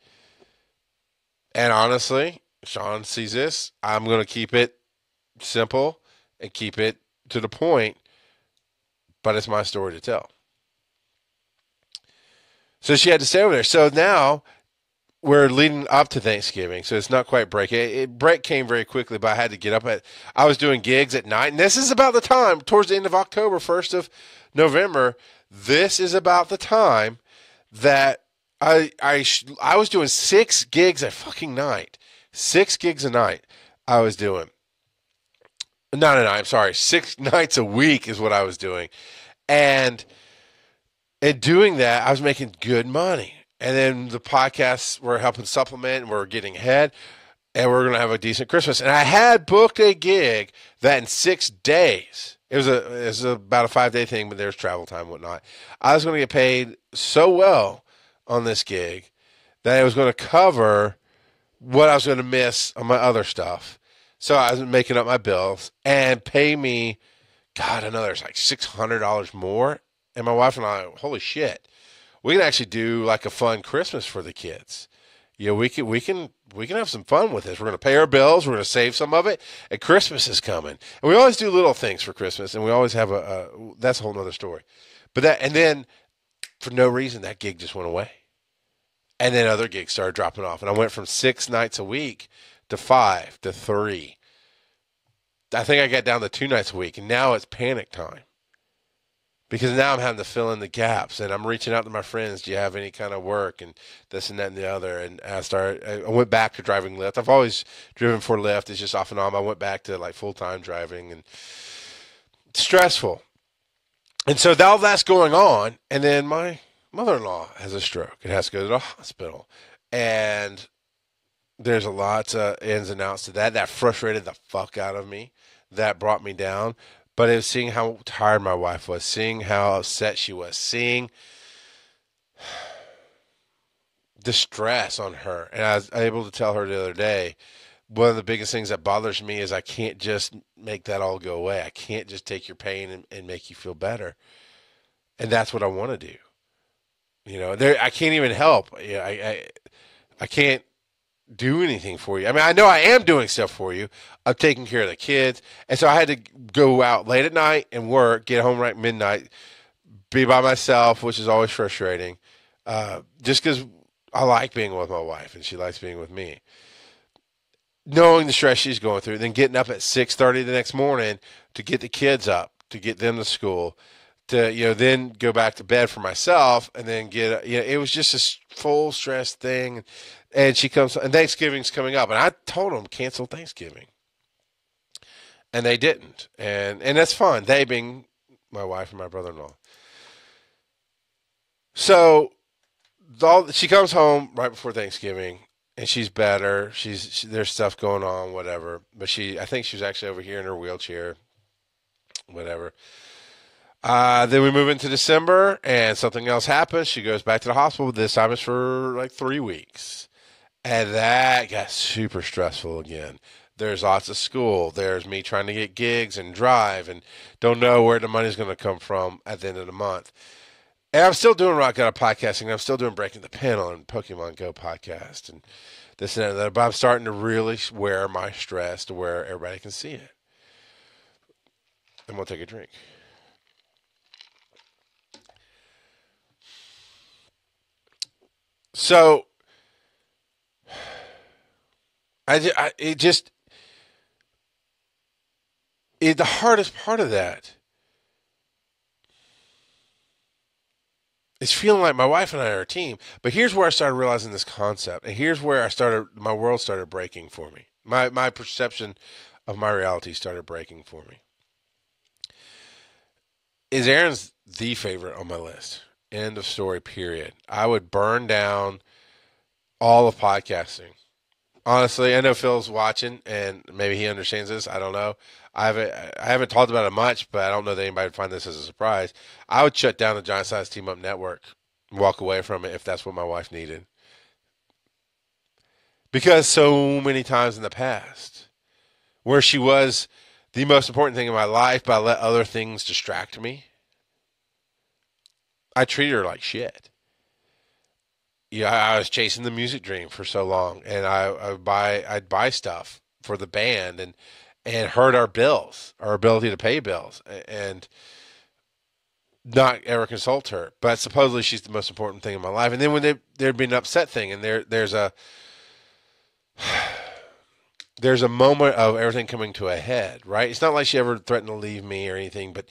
And honestly, Sean sees this. I'm going to keep it simple and keep it to the point, but it's my story to tell. So she had to stay over there. So now we're leading up to Thanksgiving, so it's not quite break. Break came very quickly, but I had to get up I was doing gigs at night, and this is about the time, towards the end of October, 1st of November, this is about the time that I was doing 6 gigs a fucking night. 6 gigs a night I was doing. Not a night, I'm sorry. 6 nights a week is what I was doing. And in doing that, I was making good money. And then the podcasts were helping supplement, and we're getting ahead, and we're going to have a decent Christmas. And I had booked a gig that in 6 days, it was about a 5-day thing, but there's travel time and whatnot. I was going to get paid so well on this gig that it was going to cover what I was going to miss on my other stuff. So I was making up my bills and pay me, God, another like $600 more. And my wife and I, holy shit, we can actually do like a fun Christmas for the kids. You know, we can have some fun with this. We're going to pay our bills. We're going to save some of it. And Christmas is coming. And we always do little things for Christmas. And we always have that's a whole nother story. But and then for no reason, that gig just went away. And then other gigs started dropping off. And I went from 6 nights a week to 5 to 3. I think I got down to 2 nights a week. And now it's panic time. Because now I'm having to fill in the gaps, and I'm reaching out to my friends. Do you have any kind of work, and this and that and the other? And I went back to driving Lyft. I've always driven for Lyft. It's just off and on. I went back to like full time driving, and it's stressful. And so all that's going on, and then my mother-in-law has a stroke and has to go to the hospital, and there's a lot of ins and outs to that. That frustrated the fuck out of me. That brought me down. But it was seeing how tired my wife was, seeing how upset she was, seeing the stress on her. And I was able to tell her the other day, one of the biggest things that bothers me is I can't just make that all go away. I can't just take your pain and make you feel better. And that's what I want to do. I can't even help. I can't do anything for you. I mean, I know I am doing stuff for you. I'm taking care of the kids. And so I had to go out late at night and work, get home right midnight, be by myself, which is always frustrating. Just because I like being with my wife and she likes being with me. Knowing the stress she's going through, then getting up at 6:30 the next morning to get the kids up, to get them to school, to then go back to bed for myself, and then it was just a full stress thing. And she comes, and Thanksgiving's coming up, and I told them cancel Thanksgiving, and they didn't, and that's fine. They being my wife and my brother-in-law. So she comes home right before Thanksgiving, and she's better. There's stuff going on, whatever. But I think she was actually over here in her wheelchair, whatever. Then we move into December, and something else happens. She goes back to the hospital. This time it's for like 3 weeks. And that got super stressful again. There's lots of school. There's me trying to get gigs and drive and don't know where the money's going to come from at the end of the month. And I'm still doing Rock Out podcasting. I'm still doing Breaking the Panel and Pokemon Go podcast and this and that. But I'm starting to really wear my stress to where everybody can see it. I'm going to take a drink. So the hardest part of that is feeling like my wife and I are a team. But here's where I started realizing this concept, and here's where my world started breaking for me. My perception of my reality started breaking for me. Aaron's the favorite on my list. End of story, period. I would burn down all of podcasting. Honestly, I know Phil's watching, and maybe he understands this. I don't know. I haven't talked about it much, but I don't know that anybody would find this as a surprise. I would shut down the Giant Size Team Up Network, walk away from it if that's what my wife needed. Because so many times in the past, where she was the most important thing in my life, but I let other things distract me, I treated her like shit. I was chasing the music dream for so long, and I'd buy stuff for the band and hurt our bills, our ability to pay bills, and not ever consult her. But supposedly she's the most important thing in my life. And then when there'd be an upset thing, and there's a moment of everything coming to a head, right? It's not like she ever threatened to leave me or anything, but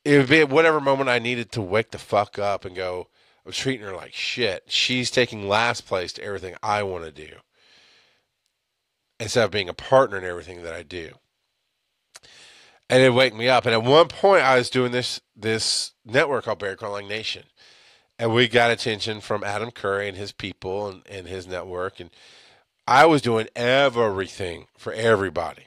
it would be at whatever moment I needed to wake the fuck up and go, I was treating her like shit. She's taking last place to everything I want to do instead of being a partner in everything that I do. And it'd wake me up. And at one point, I was doing this network called Bear Crawling Nation. And we got attention from Adam Curry and his people and his network. And I was doing everything for everybody.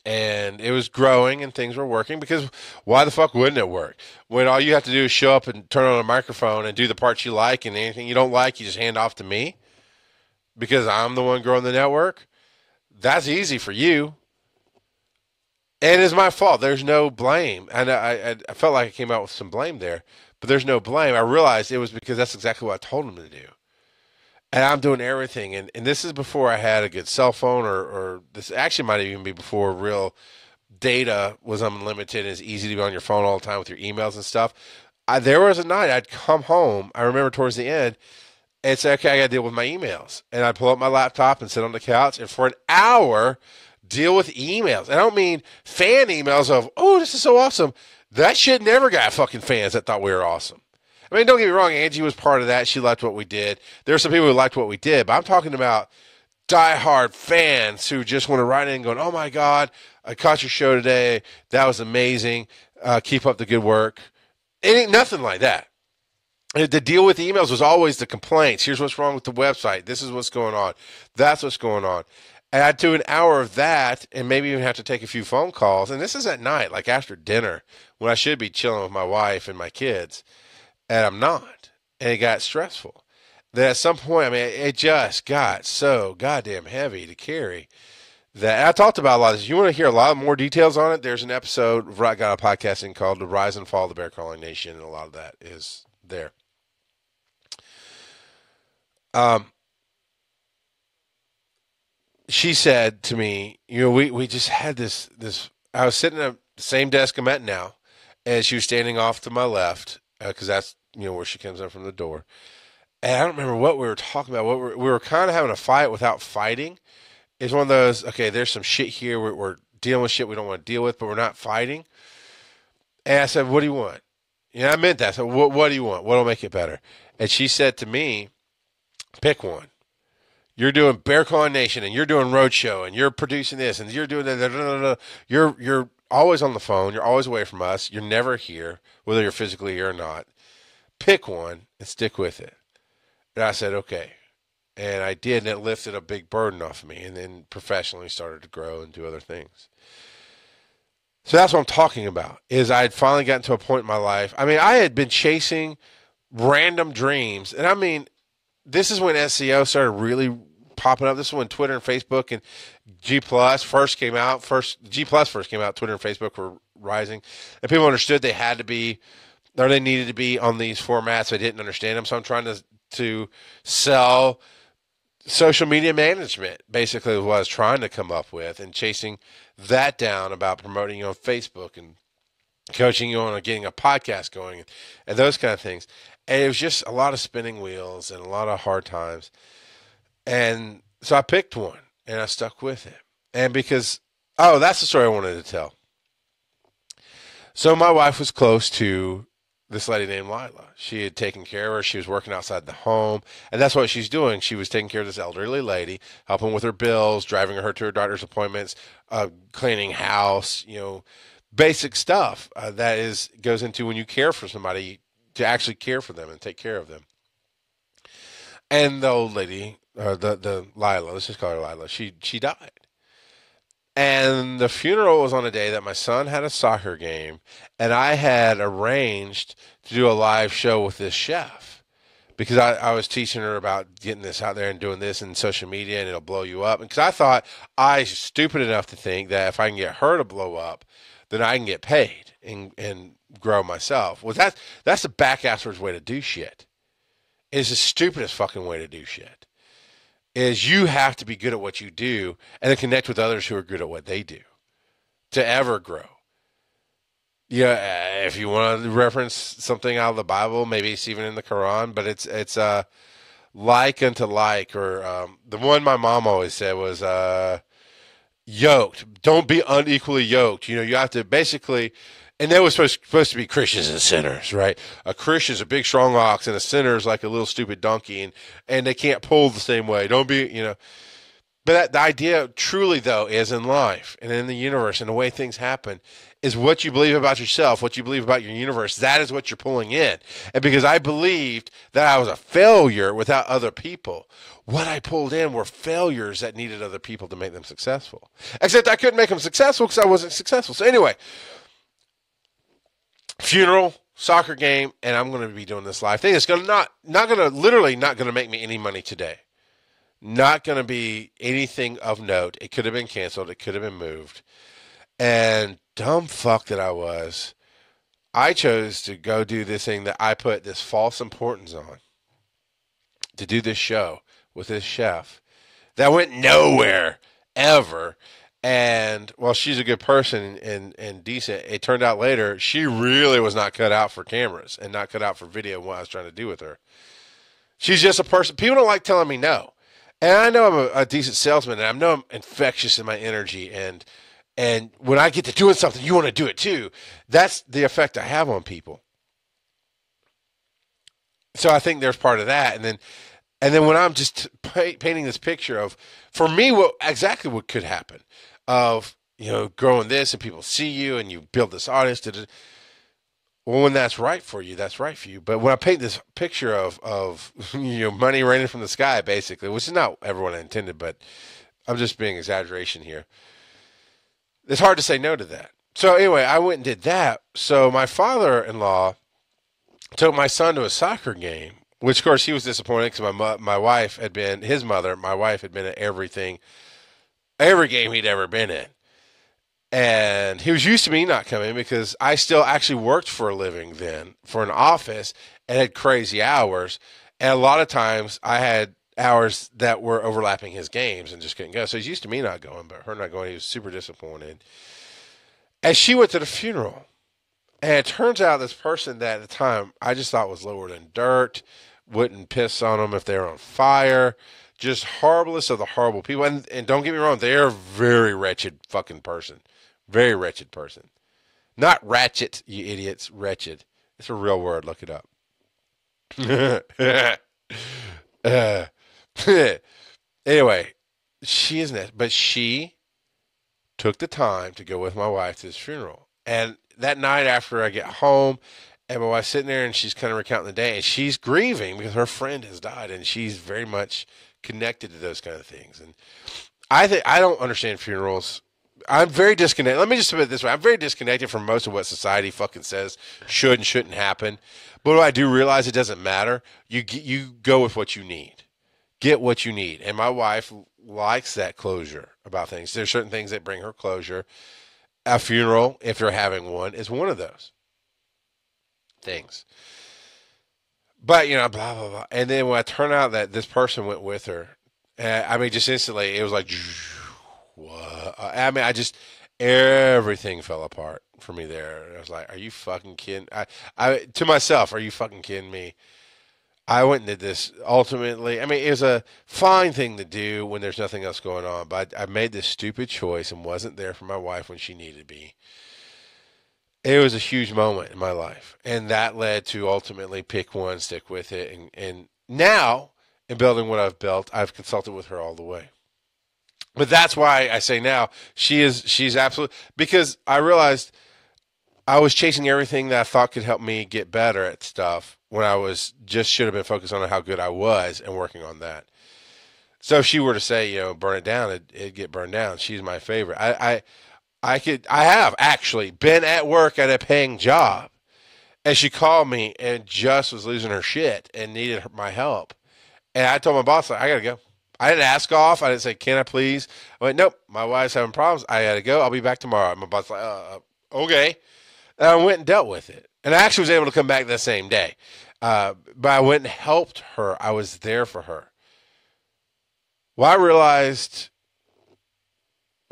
And it was growing and things were working, because why the fuck wouldn't it work? When all you have to do is show up and turn on a microphone and do the parts you like, and anything you don't like, you just hand off to me because I'm the one growing the network. That's easy for you. And it's my fault. There's no blame. And I felt like I came out with some blame there, but there's no blame. I realized it was because that's exactly what I told him to do. And I'm doing everything. And this is before I had a good cell phone, or this actually might even be before real data was unlimited and it's easy to be on your phone all the time with your emails and stuff. There was a night I'd come home. I remember towards the end, and say, okay, I got to deal with my emails. And I pull up my laptop and sit on the couch, and for an hour, deal with emails. And I don't mean fan emails of, oh, this is so awesome. That shit never got fucking fans that thought we were awesome. I mean, don't get me wrong, Angie was part of that. She liked what we did. There are some people who liked what we did, but I'm talking about diehard fans who just want to write in going, oh my God, I caught your show today. That was amazing. Keep up the good work. It ain't nothing like that. The deal with emails was always the complaints. Here's what's wrong with the website. This is what's going on. That's what's going on. And I'd do an hour of that and maybe even have to take a few phone calls. And this is at night, like after dinner, when I should be chilling with my wife and my kids. And I'm not. And it got stressful. Then at some point, I mean, it just got so goddamn heavy to carry that I talked about a lot of this. You want to hear a lot more details on it? There's an episode of Right Got a Podcasting called The Rise and Fall of the Bear Crawling Nation, and a lot of that is there. She said to me, we just had this I was sitting at the same desk I'm at now, and she was standing off to my left, because that's, where she comes in from the door. And I don't remember what we were talking about. We were kind of having a fight without fighting. It's one of those, okay, there's some shit here. We're dealing with shit we don't want to deal with, but we're not fighting. And I said, what do you want? I meant that. So what do you want? What'll make it better? And she said to me, pick one. You're doing Bear Claw Nation, and you're doing Roadshow, and you're producing this, and you're doing that. You're always on the phone. You're always away from us. You're never here, whether you're physically here or not. Pick one and stick with it. And I said, okay. And I did, and it lifted a big burden off of me, and then professionally started to grow and do other things. So that's what I'm talking about, is I had finally gotten to a point in my life. I mean, I had been chasing random dreams. And I mean, this is when SEO started really popping up. This is when Twitter and Facebook and G Plus first came out. G Plus first came out. Twitter and Facebook were rising, and people understood they had to be, or they needed to be on these formats. I didn't understand them, so I'm trying to sell social media management. Basically, what I was trying to come up with, and chasing that down about promoting you on Facebook and coaching you on getting a podcast going and those kind of things. And it was just a lot of spinning wheels and a lot of hard times. And so I picked one and I stuck with it. And because, that's the story I wanted to tell. So my wife was close to this lady named Lila. She had taken care of her. She was working outside the home. And that's what she's doing. She was taking care of this elderly lady, helping with her bills, driving her to her doctor's appointments, cleaning house, basic stuff that goes into when you care for somebody, to actually care for them and take care of them. And the old lady, the Lila, let's just call her Lila, she died. And the funeral was on a day that my son had a soccer game, and I had arranged to do a live show with this chef, because I was teaching her about getting this out there and doing this in social media, and it'll blow you up. Because I thought I was stupid enough to think that if I can get her to blow up, then I can get paid and grow myself. Well, that's the back-asswards way to do shit. It's the stupidest fucking way to do shit. Is you have to be good at what you do and then connect with others who are good at what they do to ever grow. Yeah, if you want to reference something out of the Bible, maybe it's even in the Quran, but it's like unto like, or the one my mom always said was yoked. Don't be unequally yoked. You have to basically, and they were supposed to be Christians and sinners, right? A Christian is a big strong ox, and a sinner is like a little stupid donkey, and they can't pull the same way. Don't be, But the idea truly, though, is in life and in the universe and the way things happen, is what you believe about yourself, what you believe about your universe. That is what you're pulling in. And because I believed that I was a failure without other people, what I pulled in were failures that needed other people to make them successful. Except I couldn't make them successful because I wasn't successful. So anyway, funeral, soccer game, and I'm going to be doing this live thing. It's going to not going to make me any money today. Not going to be anything of note. It could have been canceled. It could have been moved. And dumb fuck that I was, I chose to go do this thing that I put this false importance on, to do this show with this chef that went nowhere ever. And while she's a good person and decent, it turned out later she really was not cut out for cameras and not cut out for video and what I was trying to do with her. She's just a person. People don't like telling me no. And I know I'm a decent salesman, and I know I'm infectious in my energy. And when I get to doing something, you want to do it too. That's the effect I have on people. So I think there's part of that. And then when I'm just painting this picture of, for me, what exactly what could happen of, growing this and people see you and you build this audience. Well, when that's right for you, that's right for you. But when I paint this picture of money raining from the sky, basically, which is not everyone intended, but I'm just being exaggeration here. It's hard to say no to that. So anyway, I went and did that. So my father-in-law took my son to a soccer game, which of course he was disappointed because my wife had been, his mother, my wife had been at every game he'd ever been in. And he was used to me not coming because I still actually worked for a living then for an office and had crazy hours. And a lot of times I had hours that were overlapping his games and just couldn't go. So he's used to me not going, but her not going, he was super disappointed. And she went to the funeral. And it turns out this person that at the time I just thought was lower than dirt, wouldn't piss on them if they were on fire, just horriblest of the horrible people. And don't get me wrong, they are a very wretched fucking person. Very wretched person. Not ratchet, you idiots. Wretched. It's a real word. Look it up. Anyway, she isn't it, but she took the time to go with my wife to this funeral. And that night after I get home, and my wife's sitting there and she's kind of recounting the day, and she's grieving because her friend has died, and she's very much connected to those kind of things. And I don't understand funerals. I'm very disconnected. Let me just put it this way. I'm very disconnected from most of what society fucking says should and shouldn't happen. But I do realize it doesn't matter. You go with what you need. Get what you need. And my wife likes that closure about things. There's certain things that bring her closure. A funeral, if you're having one, is one of those things. But, blah, blah, blah. And then when I turned out that this person went with her, just instantly, it was like, what? Everything fell apart for me there. I was like, are you fucking kidding? To myself, are you fucking kidding me? I went and did this ultimately. It was a fine thing to do when there's nothing else going on, but I made this stupid choice and wasn't there for my wife when she needed me. It was a huge moment in my life, and that led to ultimately pick one, stick with it, and now in building what I've built, I've consulted with her all the way. But that's why I say now she's absolute, because I realized I was chasing everything that I thought could help me get better at stuff when I was just should have been focused on how good I was and working on that. So if she were to say, burn it down, it'd get burned down. She's my favorite. I have actually been at work at a paying job, and she called me and just was losing her shit and needed my help. And I told my boss, I gotta go. I didn't ask off. I didn't say, can I please? I went, nope, my wife's having problems. I gotta go. I'll be back tomorrow. And my boss was like, okay. And I went and dealt with it. And I actually was able to come back that same day. But I went and helped her. I was there for her. Well,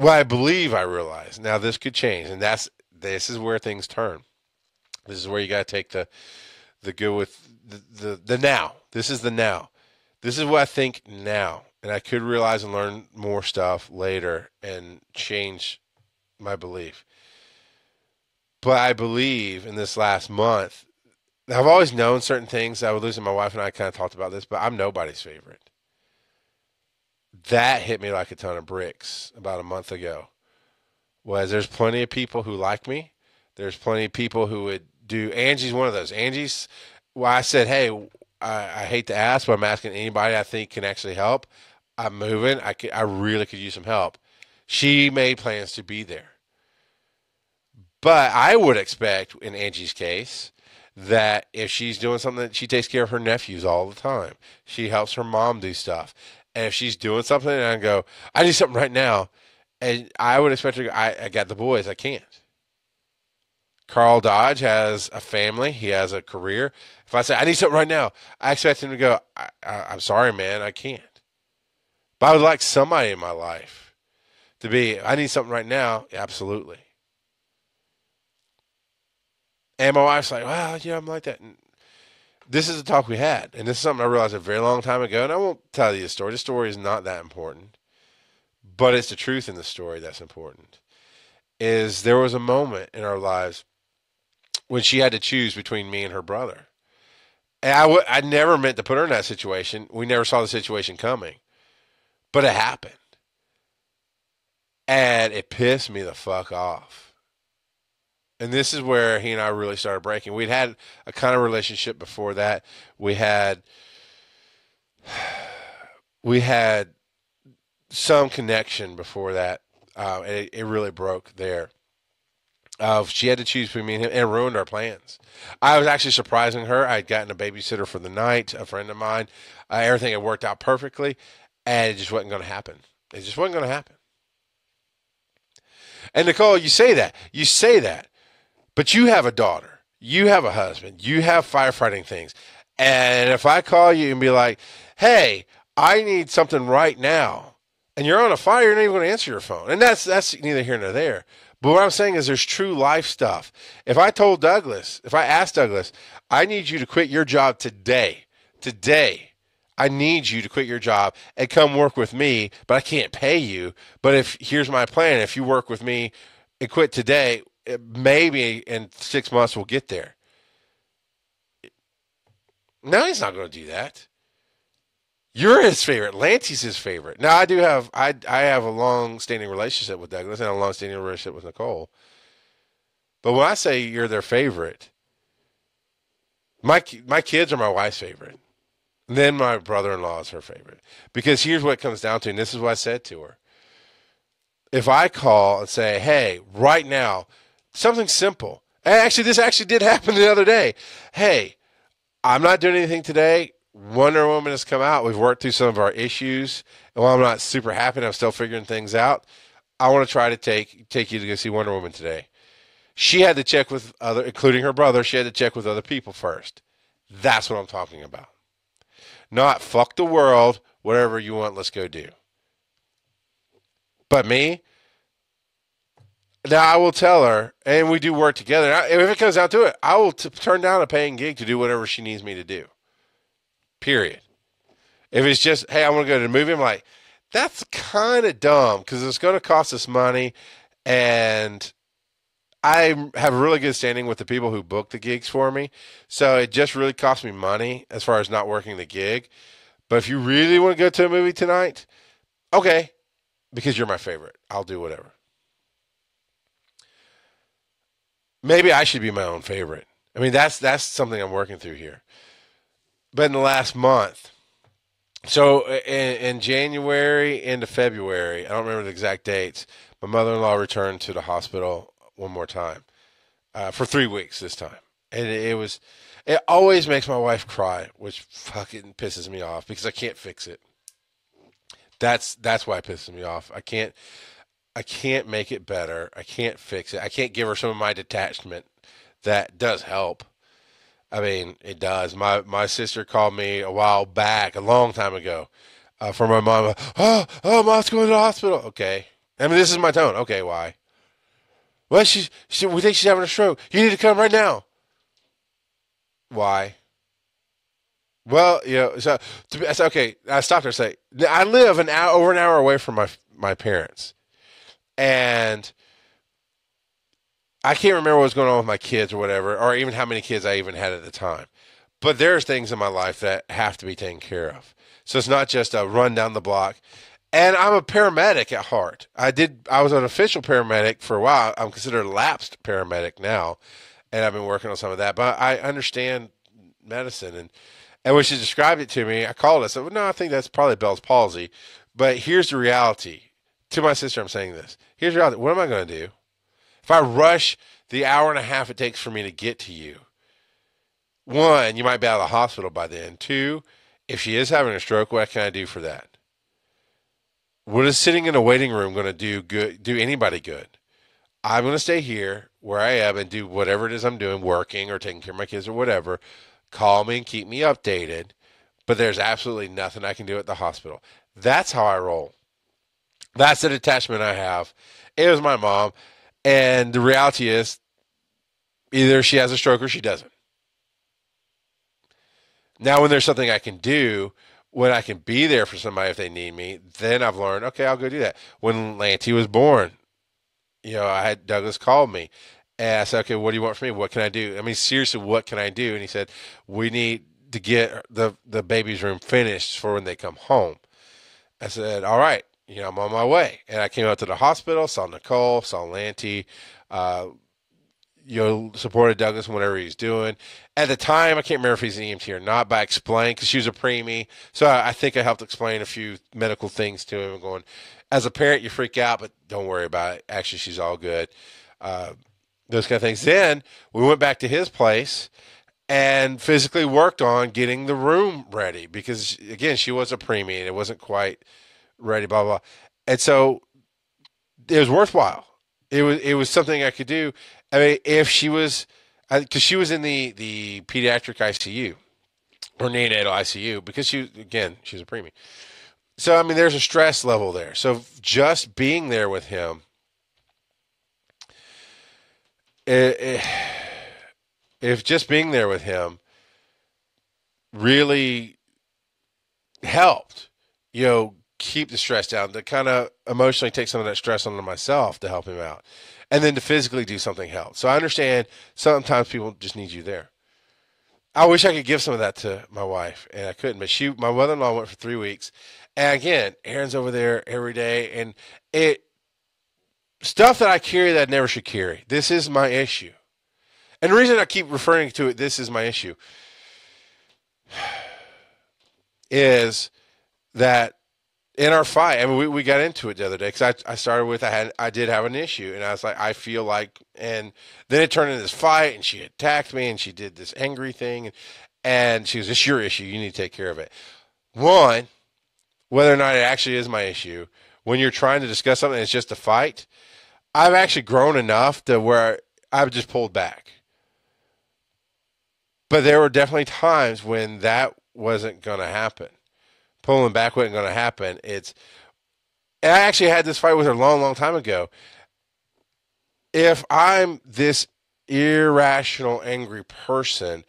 I believe I realized, now this could change, and this is where things turn. This is where you got to take the good with the now. This is the now. This is what I think now. And I could realize and learn more stuff later and change my belief. But I believe in this last month, I've always known certain things. I was losing my wife and I kind of talked about this, but I'm nobody's favorite. That hit me like a ton of bricks about a month ago. Was there's plenty of people who like me. There's plenty of people who would do. Angie's one of those. Angie's, well, I said, hey, I hate to ask, but I'm asking anybody I think can actually help. I'm moving. I really could use some help. She made plans to be there. But I would expect, in Angie's case, that if she's doing something, she takes care of her nephews all the time. She helps her mom do stuff. And if she's doing something and I go, I need something right now, and I would expect her to go, I got the boys, I can't. Carl Dodge has a family. He has a career. If I say, I need something right now, I expect him to go, I'm sorry, man, I can't. But I would like somebody in my life to be, I need something right now. Absolutely. And my wife's like, well, I'm like that. this is the talk we had, and this is something I realized a very long time ago. And I won't tell you the story. The story is not that important, but it's the truth in the story that's important. Is there was a moment in our lives when she had to choose between me and her brother. And I never meant to put her in that situation. We never saw the situation coming, but it happened. And it pissed me the fuck off. And this is where he and I really started breaking. We'd had a kind of relationship before that. We had some connection before that. It really broke there. She had to choose between me and him, and it ruined our plans. I was actually surprising her. I had gotten a babysitter for the night, a friend of mine. Everything had worked out perfectly, and it just wasn't going to happen. It just wasn't going to happen. And Nicole, you say that, but you have a daughter, you have a husband, you have firefighting things. And if I call you and be like, hey, I need something right now, and you're on a fire, you're not even going to answer your phone. And that's neither here nor there. But what I'm saying is there's true life stuff. If I asked Douglas, I need you to quit your job today, I need you to quit your job and come work with me, but I can't pay you. But here's my plan. If you work with me and quit today, maybe in 6 months we'll get there. No, he's not going to do that. You're his favorite. Lancy's his favorite. Now I have a long-standing relationship with Douglas and a long-standing relationship with Nicole. But when I say you're their favorite, my kids are my wife's favorite. And then my brother-in-law is her favorite. Because here's what it comes down to, and this is what I said to her. If I call and say, hey, right now, something simple. Actually, this actually did happen the other day. Hey, I'm not doing anything today. Wonder Woman has come out. We've worked through some of our issues. And while I'm not super happy and I'm still figuring things out, I want to try to take you to go see Wonder Woman today. She had to check with including her brother, she had to check with other people first. That's what I'm talking about. Not fuck the world, whatever you want, let's go do. But me, now I will tell her, and we do work together. If it comes down to it, I will turn down a paying gig to do whatever she needs me to do. Period. If it's just, hey, I want to go to the movie, I'm like, that's kind of dumb because it's going to cost us money. And I have a really good standing with the people who book the gigs for me. So it just really costs me money as far as not working the gig. But if you really want to go to a movie tonight, okay, because you're my favorite, I'll do whatever. Maybe I should be my own favorite. I mean, that's something I'm working through here. But in the last month, so in January into February, I don't remember the exact dates, my mother-in-law returned to the hospital one more time for 3 weeks this time. And it always makes my wife cry, which fucking pisses me off because I can't fix it. That's why it pisses me off. I can't make it better. I can't fix it. I can't give her some of my detachment that does help. I mean, it does. My sister called me a while back, a long time ago, for my mom. Oh, mom's going to the hospital. Okay. I mean, this is my tone. Okay, why? Well, we think she's having a stroke. You need to come right now. Why? Well, so okay. I stopped her and say, I live over an hour away from my parents, and I can't remember what was going on with my kids or whatever, or even how many kids I even had at the time. But there's things in my life that have to be taken care of. So it's not just a run down the block. And I'm a paramedic at heart. I was an official paramedic for a while. I'm considered a lapsed paramedic now, and I've been working on some of that. But I understand medicine, and when she described it to me, I called it. I said, well, no, I think that's probably Bell's palsy. But here's the reality. To my sister, I'm saying this. Here's the reality. What am I going to do? If I rush the hour and a half it takes for me to get to you, one, you might be out of the hospital by then. Two, if she is having a stroke, what can I do for that? What is sitting in a waiting room going to do anybody good? I'm going to stay here where I am and do whatever it is I'm doing, working or taking care of my kids or whatever. Call me and keep me updated. But there's absolutely nothing I can do at the hospital. That's how I roll. That's the detachment I have. It was my mom. And the reality is either she has a stroke or she doesn't. Now, when there's something I can do, when I can be there for somebody if they need me, then I've learned, okay, I'll go do that. When Lanty was born, I had Douglas call me and I said, okay, what do you want from me? What can I do? I mean, seriously, what can I do? And he said, we need to get the baby's room finished for when they come home. I said, all right, I'm on my way. And I came out to the hospital, saw Nicole, saw Lanty, uh, supported Douglas in whatever he's doing. At the time, I can't remember if he's an EMT or not, but I explained because she was a preemie. So I think I helped explain a few medical things to him, going, as a parent, you freak out, but don't worry about it. Actually, she's all good. Uh, those kind of things. Then we went back to his place and physically worked on getting the room ready because, again, she was a preemie and it wasn't quite ready, blah, blah. And so it was worthwhile. It was something I could do. I mean, if she was, because she was in the pediatric ICU or neonatal ICU because she's a preemie. So I mean, there's a stress level there. So just being there with him, if just being there with him really helped, keep the stress down, to kind of emotionally take some of that stress onto myself to help him out. And then to physically do something helps. So I understand sometimes people just need you there. I wish I could give some of that to my wife, and I couldn't. But my mother-in-law went for 3 weeks. And again, Aaron's over there every day. And stuff that I carry that I never should carry. This is my issue. And the reason I keep referring to it, this is my issue, is that in our fight, I mean, we got into it the other day because I started with I did have an issue, and I was like, I feel like, and then it turned into this fight, and she attacked me, and she did this angry thing, and she was, "It's your issue. You need to take care of it." One, whether or not it actually is my issue, when you're trying to discuss something, and it's just a fight. I've actually grown enough to where I've just pulled back, but there were definitely times when that wasn't going to happen. Pulling back wasn't going to happen. And I actually had this fight with her a long, long time ago. If I'm this irrational, angry person,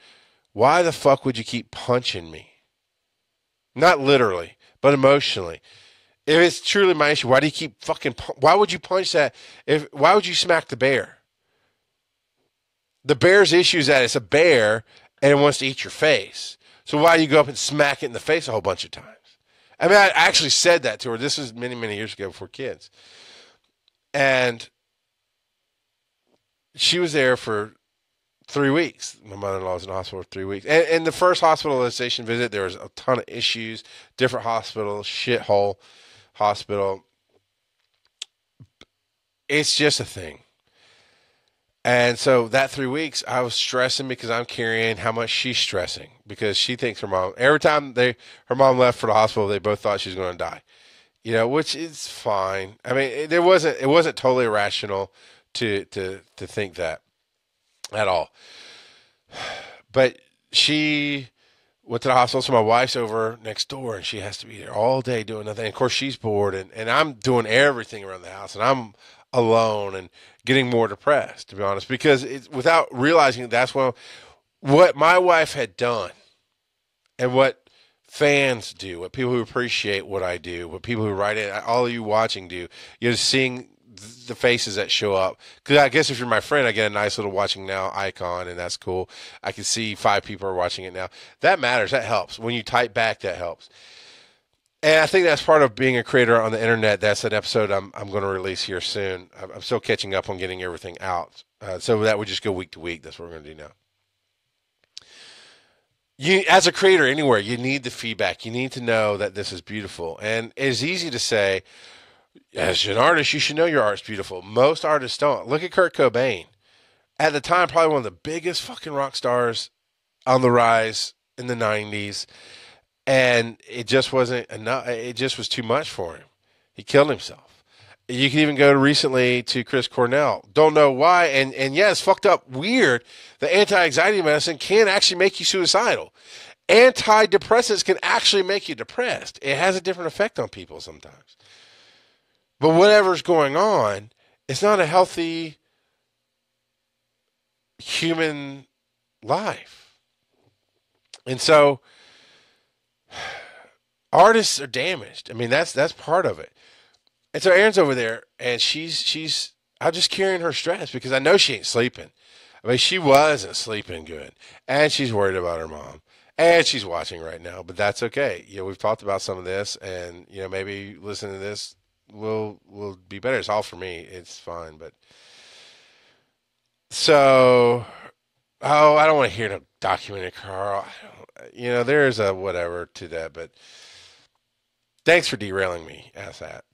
why the fuck would you keep punching me? Not literally, but emotionally. If it's truly my issue, why do you keep why would you punch that? Why would you smack the bear? The bear's issue is that it's a bear and it wants to eat your face. So why do you go up and smack it in the face a whole bunch of times? I mean, I actually said that to her. This was many, many years ago before kids. And she was there for 3 weeks. My mother-in-law was in the hospital for 3 weeks. And the first hospitalization visit, there was a ton of issues, different hospitals, shithole hospital. It's just a thing. And so that 3 weeks, I was stressing because I'm carrying how much she's stressing because she thinks her mom, every time her mom left for the hospital, they both thought she was going to die, which is fine. I mean, it wasn't totally irrational to think that at all. But she went to the hospital, so my wife's over next door, and she has to be there all day doing nothing. And of course, she's bored, and I'm doing everything around the house, and I'm alone and getting more depressed, to be honest, because without realizing that's what my wife had done and what fans do, what people who appreciate what I do, what people who write it, all of you watching do, seeing the faces that show up. Because I guess if you're my friend, I get a nice little watching now icon, and that's cool. I can see 5 people are watching it now. That matters. That helps. When you type back, that helps. And I think that's part of being a creator on the internet. That's an episode I'm going to release here soon. I'm still catching up on getting everything out. So that would just go week to week. That's what we're going to do now. As a creator anywhere, you need the feedback. You need to know that this is beautiful. And it's easy to say, as an artist, you should know your art's beautiful. Most artists don't. Look at Kurt Cobain. At the time, probably one of the biggest fucking rock stars on the rise in the 90s. And it just wasn't enough. It just was too much for him. He killed himself. You can even go recently to Chris Cornell. Don't know why. And yeah, it's fucked up weird. The anti-anxiety medicine can actually make you suicidal. Antidepressants can actually make you depressed. It has a different effect on people sometimes. But whatever's going on, it's not a healthy human life. And so artists are damaged. I mean, that's part of it. And so Erin's over there, and she's I'm just carrying her stress because I know she ain't sleeping. I mean, she wasn't sleeping good, and she's worried about her mom, and she's watching right now. But that's okay. You know, we've talked about some of this, and you know, maybe listening to this will be better. It's all for me. It's fine. But so, oh, I don't want to hear no documentary, Carl. You know, there's a whatever to that, but thanks for derailing me. Ask that.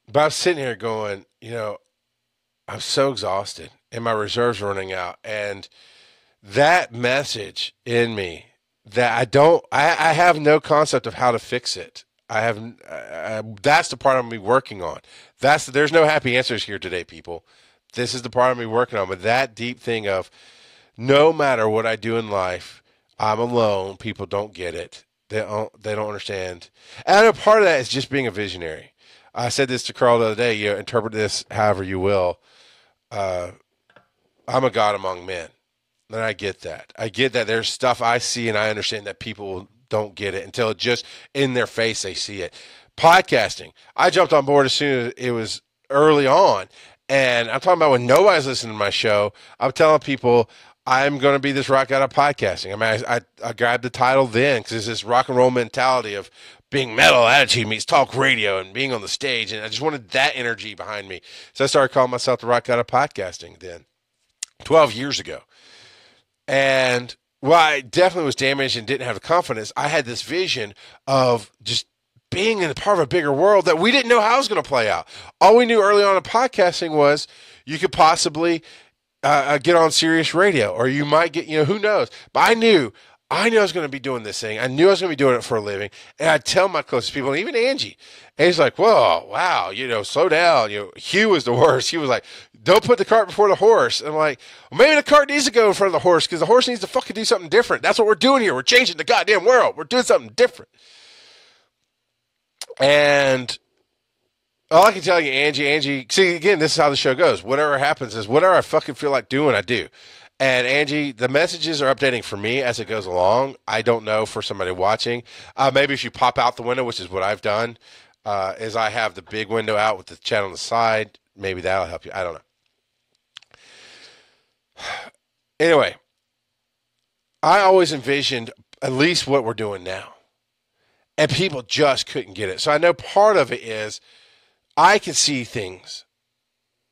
But I was sitting here going, you know, I'm so exhausted and my reserves are running out. And that message in me that I have no concept of how to fix it. That's the part I'm going to be working on. There's no happy answers here today, people. This is the part I'm going to be working on. But that deep thing of no matter what I do in life, I'm alone. People don't get it. They don't understand. And I know part of that is just being a visionary. I said this to Carl the other day. You know, interpret this however you will. I'm a God among men. And I get that. I get that there's stuff I see and I understand that people don't get it until just in their face they see it. Podcasting. I jumped on board as soon as it was early on. And I'm talking about when nobody's listening to my show. I'm telling people I'm going to be this rock out of podcasting. I mean, I grabbed the title then because it's this rock and roll mentality of being metal attitude meets talk radio and being on the stage. And I just wanted that energy behind me. So I started calling myself the rock out of podcasting then 12 years ago. And while I definitely was damaged and didn't have the confidence, I had this vision of just being in a part of a bigger world that we didn't know how it was going to play out. All we knew early on in podcasting was you could possibly get on Sirius Radio, or you might get, you know, who knows? But I knew I was going to be doing this thing. I knew I was going to be doing it for a living. And I'd tell my closest people, and even Angie. And he's like, whoa, wow, you know, slow down. You know, Hugh was the worst. He was like, don't put the cart before the horse. And I'm like, well, maybe the cart needs to go in front of the horse because the horse needs to fucking do something different. That's what we're doing here. We're changing the goddamn world. We're doing something different. And all I can tell you, Angie, see, again, this is how the show goes. Whatever happens is whatever I fucking feel like doing, I do. And Angie, the messages are updating for me as it goes along. I don't know for somebody watching. Maybe if you pop out the window, which is what I've done, is I have the big window out with the chat on the side. Maybe that'll help you. I don't know. Anyway, I always envisioned at least what we're doing now. And people just couldn't get it. So I know part of it is I can see things,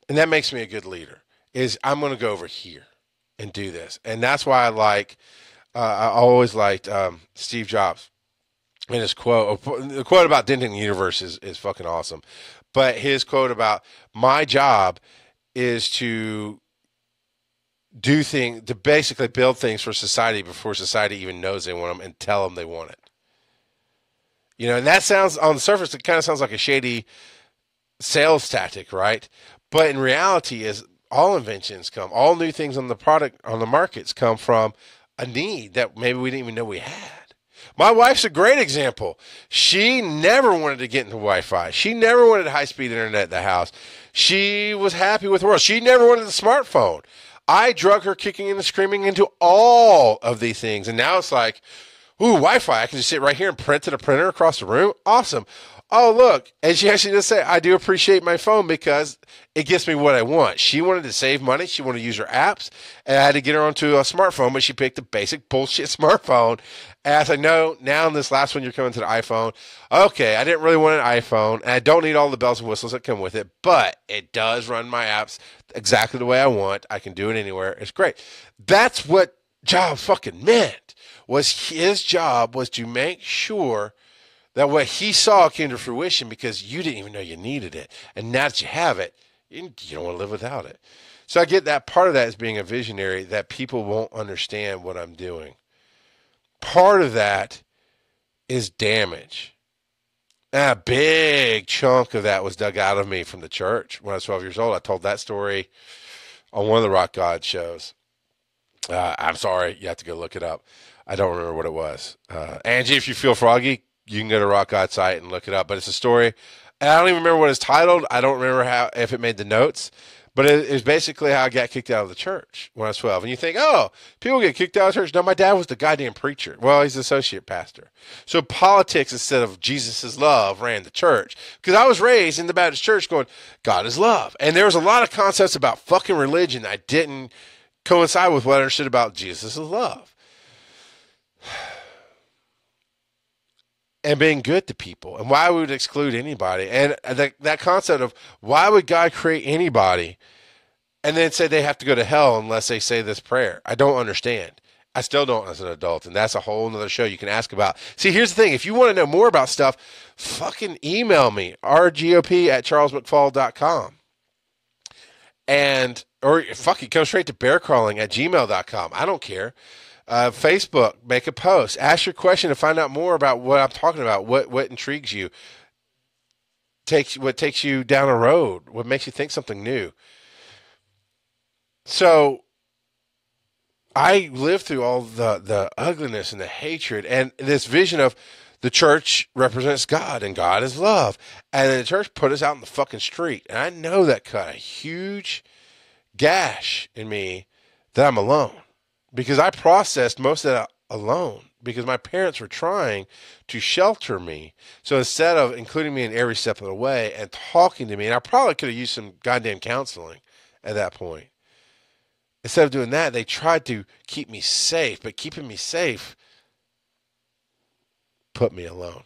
and that makes me a good leader, is I'm going to go over here and do this. And that's why I always liked Steve Jobs and his quote. The quote about denting the universe is fucking awesome. But his quote about my job is to do things, to basically build things for society before society even knows they want them and tell them they want it. You know, and that sounds, on the surface, it kind of sounds like a shady sales tactic, right? But in reality is all inventions all new things on the markets come from a need that maybe we didn't even know we had. My wife's a great example. She never wanted to get into Wi-Fi. She never wanted high-speed internet in the house. She was happy with the world. She never wanted a smartphone. I drug her kicking and screaming into all of these things. And now it's like, ooh, Wi-Fi. I can just sit right here and print to the printer across the room. Awesome. Oh, look. And she actually does say, I do appreciate my phone because it gets me what I want. She wanted to save money. She wanted to use her apps. And I had to get her onto a smartphone, but she picked a basic bullshit smartphone. And I said, no, now in this last one, you're coming to the iPhone. Okay, I didn't really want an iPhone. And I don't need all the bells and whistles that come with it, but it does run my apps exactly the way I want. I can do it anywhere. It's great. That's what Jobs fucking meant. His job was to make sure that what he saw came to fruition because you didn't even know you needed it. And now that you have it, you don't want to live without it. So I get that part of that is being a visionary, that people won't understand what I'm doing. Part of that is damage. And a big chunk of that was dug out of me from the church when I was 12 years old. I told that story on one of the Rock God shows. I'm sorry, you have to go look it up. I don't remember what it was. Angie, if you feel froggy, you can go to Rock God site and look it up. But it's a story. And I don't even remember what it's titled. I don't remember if it made the notes. But it was basically how I got kicked out of the church when I was 12. And you think, oh, people get kicked out of church. No, my dad was the goddamn preacher. Well, he's the associate pastor. So politics instead of Jesus' love ran the church. Because I was raised in the Baptist church going, God is love. And there was a lot of concepts about fucking religion that didn't coincide with what I understood about Jesus' love. And being good to people, and why we would exclude anybody, and that concept of why would God create anybody and then say they have to go to hell unless they say this prayer. I don't understand. I still don't as an adult, and that's a whole nother show you can ask about. See, here's the thing. If you want to know more about stuff, fucking email me, rgop@charlesmcfall.com. Or fuck it, come straight to bearcrawling@gmail.com. I don't care. Facebook, make a post, ask your question to find out more about what I'm talking about, what intrigues you, what takes you down a road, what makes you think something new. So I lived through all the ugliness and the hatred and this vision of the church represents God and God is love. And the church put us out in the fucking street. And I know that cut a huge gash in me that I'm alone. Because I processed most of that alone because my parents were trying to shelter me. So instead of including me in every step of the way and talking to me, and I probably could have used some goddamn counseling at that point. Instead of doing that, they tried to keep me safe, but keeping me safe put me alone.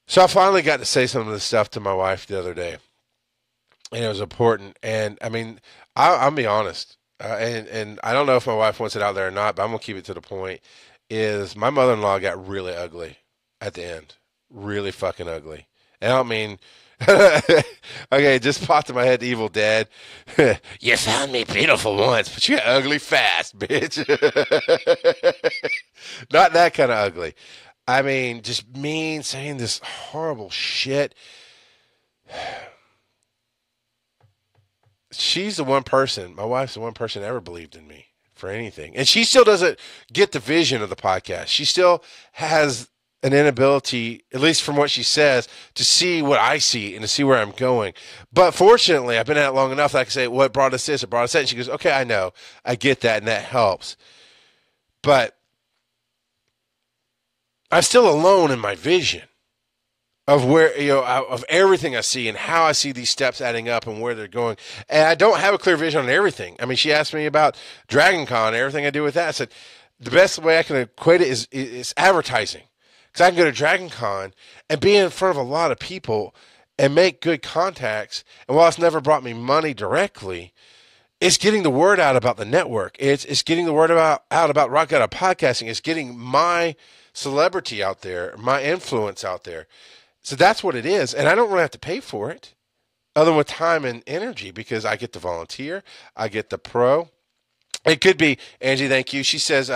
So I finally got to say some of this stuff to my wife the other day. And it was important. And I mean, I'll be honest. And I don't know if my wife wants it out there or not, but I'm going to keep it to the point, is my mother-in-law got really ugly at the end. Really fucking ugly. And I don't mean, okay, it just popped in my head, Evil Dead. You found me beautiful once, but you got ugly fast, bitch. Not that kind of ugly. I mean, just mean, saying this horrible shit. She's the one person, my wife's the one person that ever believed in me for anything. And she still doesn't get the vision of the podcast. She still has an inability, at least from what she says, to see what I see and to see where I'm going. But fortunately, I've been at it long enough that I can say, what brought us this? It brought us that. And she goes, okay, I know. I get that, and that helps. But I'm still alone in my vision of where, of everything I see and how I see these steps adding up and where they're going. And I don't have a clear vision on everything. I mean, she asked me about Dragon Con and everything I do with that. I said, the best way I can equate it is advertising. Because I can go to Dragon Con and be in front of a lot of people and make good contacts. And while it's never brought me money directly, it's getting the word out about the network. It's getting the word out about Rock Out of Podcasting. It's getting my celebrity out there, my influence out there. So that's what it is. And I don't really have to pay for it other than with time and energy because I get to volunteer. I get the pro. It could be, Angie, thank you. She says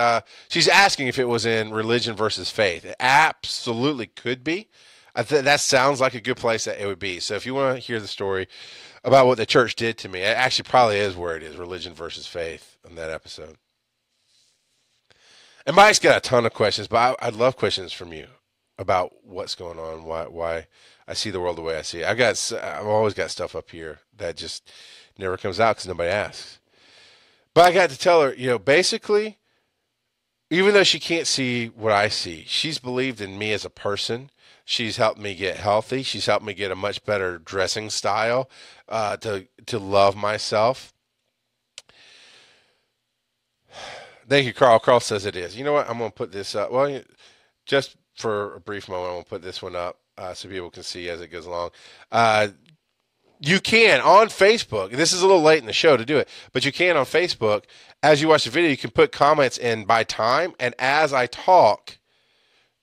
she's asking if it was in religion versus faith. It absolutely could be. That sounds like a good place that it would be. So if you want to hear the story about what the church did to me, it actually probably is where it is, religion versus faith, in that episode. And Mike's got a ton of questions, but I'd love questions from you about what's going on, why I see the world the way I see it. I've always got stuff up here that just never comes out because nobody asks. But I got to tell her, basically, even though she can't see what I see, she's believed in me as a person. She's helped me get healthy. She's helped me get a much better dressing style, to love myself. Thank you, Carl. Carl says it is. You know what? I'm going to put this up. Well, just for a brief moment, I'm going to put this one up so people can see as it goes along. You can on Facebook. This is a little late in the show to do it, but you can on Facebook. As you watch the video, you can put comments in by time, and as I talk,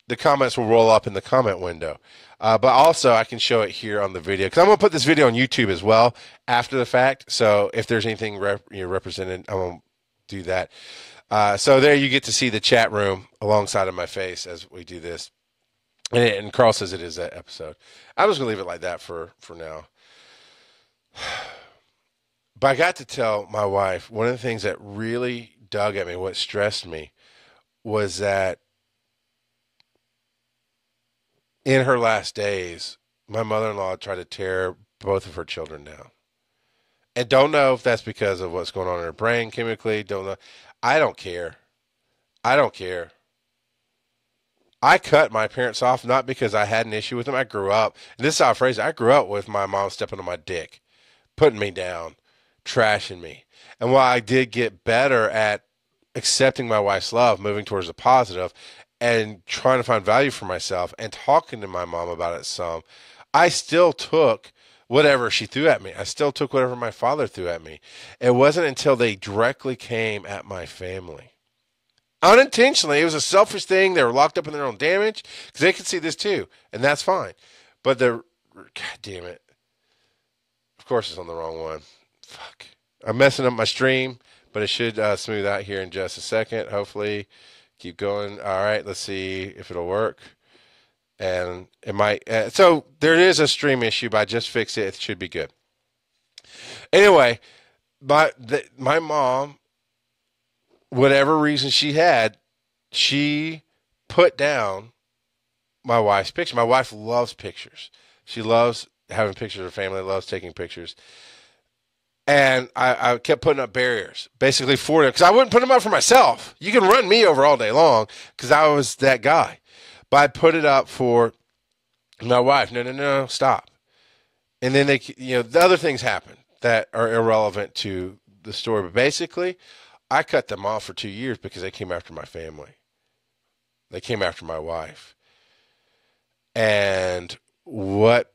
the comments will roll up in the comment window. But also, I can show it here on the video because I'm going to put this video on YouTube as well after the fact. So if there's anything represented, I'm going to do that. So there you get to see the chat room alongside of my face as we do this. And Carl says it is that episode. I'm just going to leave it like that for now. But I got to tell my wife, one of the things that really dug at me, what stressed me, was that in her last days, my mother-in-law tried to tear both of her children now. And don't know if that's because of what's going on in her brain chemically. Don't know. I don't care. I don't care. I cut my parents off not because I had an issue with them. I grew up, and this is how I phrase it, I grew up with my mom stepping on my dick, putting me down, trashing me. And while I did get better at accepting my wife's love, moving towards the positive, and trying to find value for myself and talking to my mom about it some, I still took whatever she threw at me. I still took whatever my father threw at me. It wasn't until they directly came at my family. Unintentionally, it was a selfish thing. They were locked up in their own damage because they could see this too, and that's fine. But God damn it. Of course it's on the wrong one. Fuck. I'm messing up my stream, but it should smooth out here in just a second, hopefully. Keep going. All right, let's see if it'll work. And it might. So there is a stream issue, but I just fixed it. It should be good. Anyway, my mom, whatever reason she had, she put down my wife's picture. My wife loves pictures. She loves having pictures of her family, loves taking pictures. And I kept putting up barriers, basically for them, because I wouldn't put them up for myself. You can run me over all day long, because I was that guy. But I put it up for my wife. No, stop. And then the other things happen that are irrelevant to the story. But basically, I cut them off for 2 years because they came after my family. They came after my wife. And what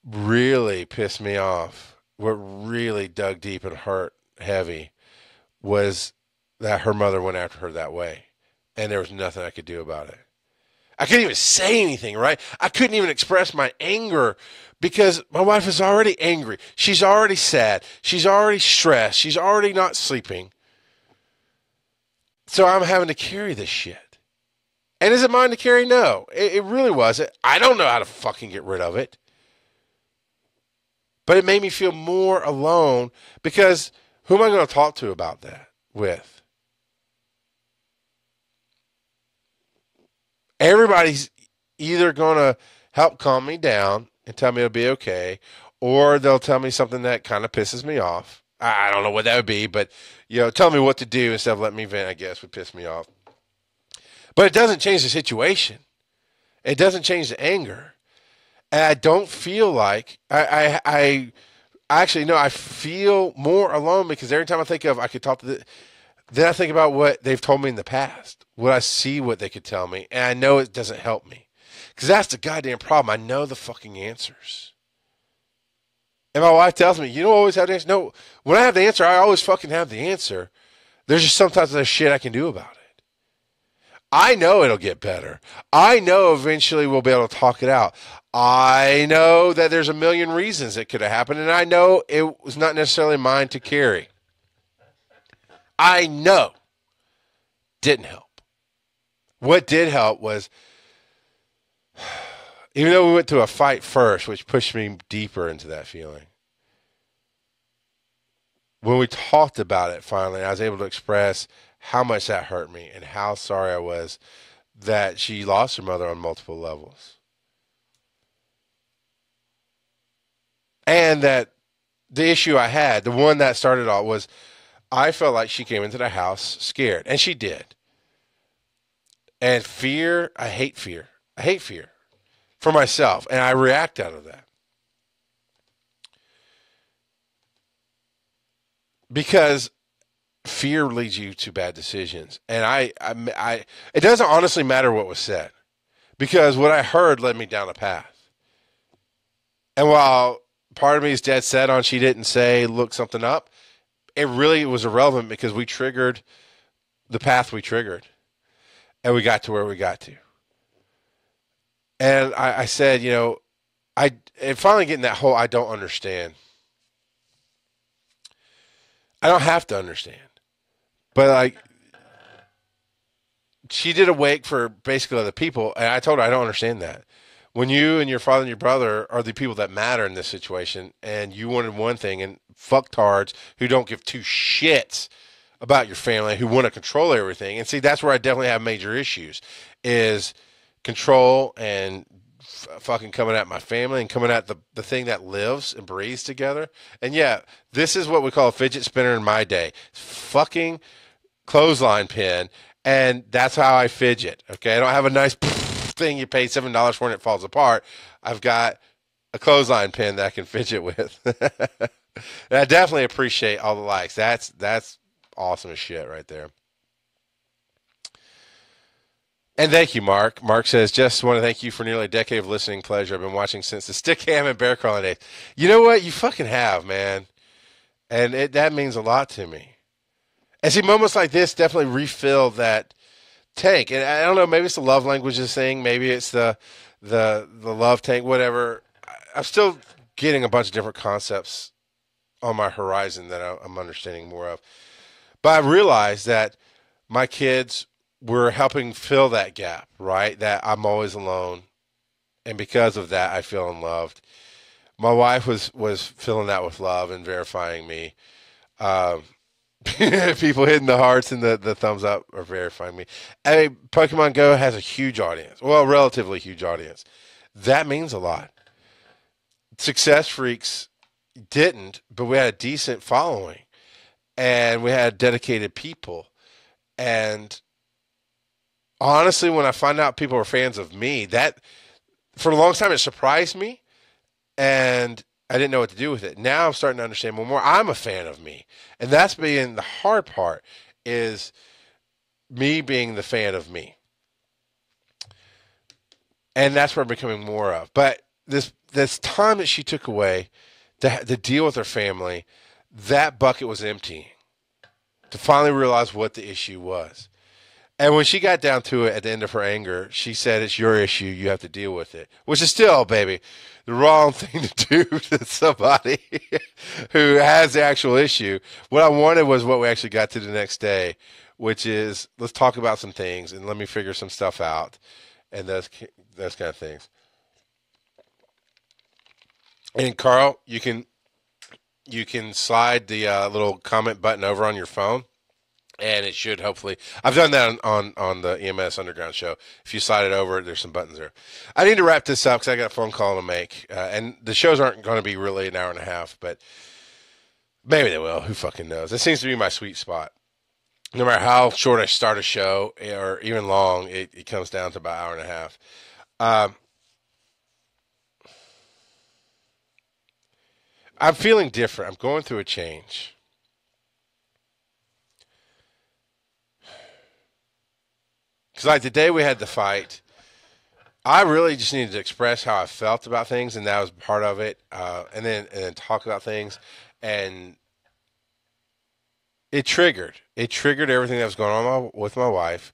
really pissed me off, what really dug deep and hurt heavy, was that her mother went after her that way. And there was nothing I could do about it. I couldn't even say anything, right? I couldn't even express my anger because my wife is already angry. She's already sad. She's already stressed. She's already not sleeping. So I'm having to carry this shit. And is it mine to carry? No, it really wasn't. I don't know how to fucking get rid of it. But it made me feel more alone because who am I going to talk to about that with? Everybody's either going to help calm me down and tell me it'll be okay, or they'll tell me something that kind of pisses me off. I don't know what that would be, but tell me what to do instead of letting me vent, I guess, would piss me off. But it doesn't change the situation. It doesn't change the anger. And I don't feel like I actually no. I feel more alone because every time I think of I could talk to then I think about what they've told me in the past. What I see, what they could tell me, and I know it doesn't help me because that's the goddamn problem. I know the fucking answers, and my wife tells me, "You don't always have the answer." No, when I have the answer, I always fucking have the answer. There's just sometimes there's shit I can do about it. I know it'll get better. I know eventually we'll be able to talk it out. I know that there's a million reasons it could have happened, and I know it was not necessarily mine to carry. I know. Didn't help. What did help was, even though we went through a fight first, which pushed me deeper into that feeling, when we talked about it finally, I was able to express how much that hurt me and how sorry I was that she lost her mother on multiple levels. And that the issue I had, the one that started all, was I felt like she came into the house scared. And she did. And fear, I hate fear. I hate fear for myself. And I react out of that. Because fear leads you to bad decisions. And it doesn't honestly matter what was said. Because what I heard led me down a path. And while part of me is dead set on she didn't say, look something up, it really was irrelevant because we triggered the path we triggered. And we got to where we got to. And I said, and finally getting that whole I don't understand. I don't have to understand. But she did a wake for basically other people, and I told her I don't understand that. When you and your father and your brother are the people that matter in this situation, and you wanted one thing, and fucktards who don't give two shits about your family, who want to control everything. And see, that's where I definitely have major issues, is control and fucking coming at my family and coming at the thing that lives and breathes together. And yeah, this is what we call a fidget spinner in my day. Fucking clothesline pin, and that's how I fidget. Okay, I don't have a nice thing you pay $7 for and it falls apart. I've got a clothesline pin that I can fidget with. And I definitely appreciate all the likes. That's awesome as shit right there. And thank you, Mark. Mark says, just want to thank you for nearly a decade of listening pleasure. I've been watching since the stick ham and bear crawling days. You know what? You fucking have, man. And that means a lot to me. And see, moments like this definitely refill that tank. And I don't know, maybe it's the love languages thing. Maybe it's the love tank, whatever. I'm still getting a bunch of different concepts on my horizon that I'm understanding more of. But I realized that my kids were helping fill that gap, right? That I'm always alone. And because of that, I feel unloved. My wife was filling that with love and verifying me. People hitting the hearts and the thumbs up are verifying me. I mean, Pokemon Go has a huge audience. Well, a relatively huge audience. That means a lot. Success Freaks didn't, but we had a decent following. And we had dedicated people. And honestly, when I find out people are fans of me, that for a long time it surprised me. And I didn't know what to do with it. Now I'm starting to understand more. I'm a fan of me. And that's being the hard part, is me being the fan of me. And that's what I'm becoming more of. But this time that she took away to deal with her family, that bucket was emptying. To finally realize what the issue was. And when she got down to it at the end of her anger, she said, it's your issue. You have to deal with it. Which is still, baby, the wrong thing to do to somebody who has the actual issue. What I wanted was what we actually got to the next day, which is, let's talk about some things and let me figure some stuff out. And those kind of things. And Carl, you can slide the little comment button over on your phone. And it should hopefully. I've done that on the EMS Underground show. If you slide it over, there's some buttons there. I need to wrap this up because I got a phone call to make. And the shows aren't going to be really an hour and a half, but maybe they will. Who fucking knows? It seems to be my sweet spot. No matter how short I start a show or even long, it comes down to about an hour and a half. I'm feeling different. I'm going through a change. Because like the day we had the fight, I really just needed to express how I felt about things, and that was part of it. And then talk about things, and it triggered everything that was going on with my wife,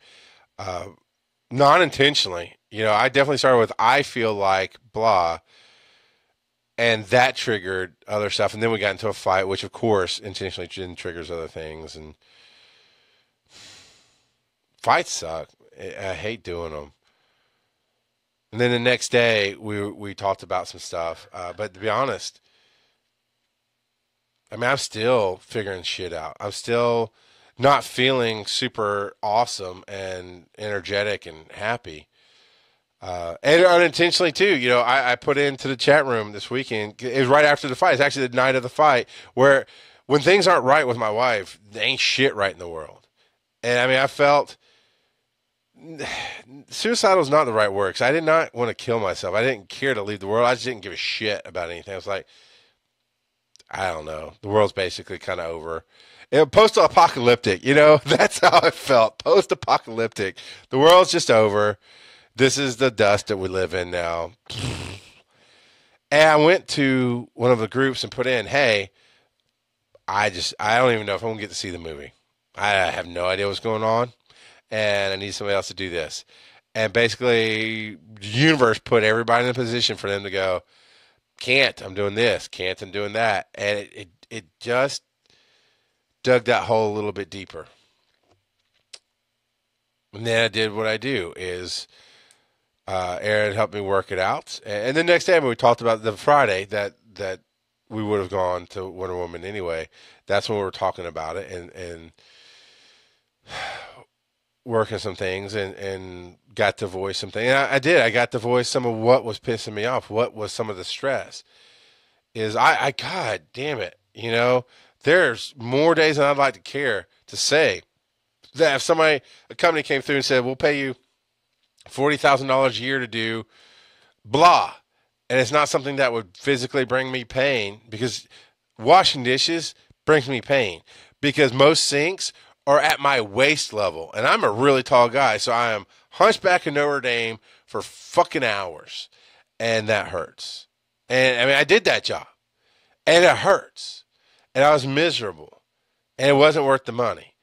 non intentionally. You know, I definitely started with I feel like blah, and that triggered other stuff, and then we got into a fight, which of course intentionally triggers other things, and fights suck. I hate doing them. And then the next day, we talked about some stuff. But to be honest, I mean, I'm still figuring shit out. I'm still not feeling super awesome and energetic and happy. And unintentionally, too. You know, I put into the chat room this weekend. It was right after the fight. It's actually the night of the fight where when things aren't right with my wife, there ain't shit right in the world. And I mean, I felt suicidal is not the right word, because I did not want to kill myself. I didn't care to leave the world. I just didn't give a shit about anything. I was like, I don't know. The world's basically kind of over. Post-apocalyptic, you know, that's how I felt. Post-apocalyptic. The world's just over. This is the dust that we live in now. And I went to one of the groups and put in, hey, I don't even know if I'm going to get to see the movie. I have no idea what's going on, and I need somebody else to do this. And basically, the universe put everybody in a position for them to go, can't, I'm doing this, can't, I'm doing that. And it just dug that hole a little bit deeper. And then I did what I do is Aaron helped me work it out. And the next day, when we talked about the Friday that we would have gone to Wonder Woman anyway, that's when we were talking about it. And working some things and got to voice some things. And I did. I got to voice some of what was pissing me off. What was some of the stress? Is God damn it, there's more days than I'd like to care to say that if a company came through and said, we'll pay you $40,000 a year to do blah, and it's not something that would physically bring me pain, because washing dishes brings me pain, because most sinks are at my waist level, and I'm a really tall guy, so I am hunchback in Notre Dame for fucking hours, and that hurts. And I mean, I did that job, and it hurts, and I was miserable, and it wasn't worth the money.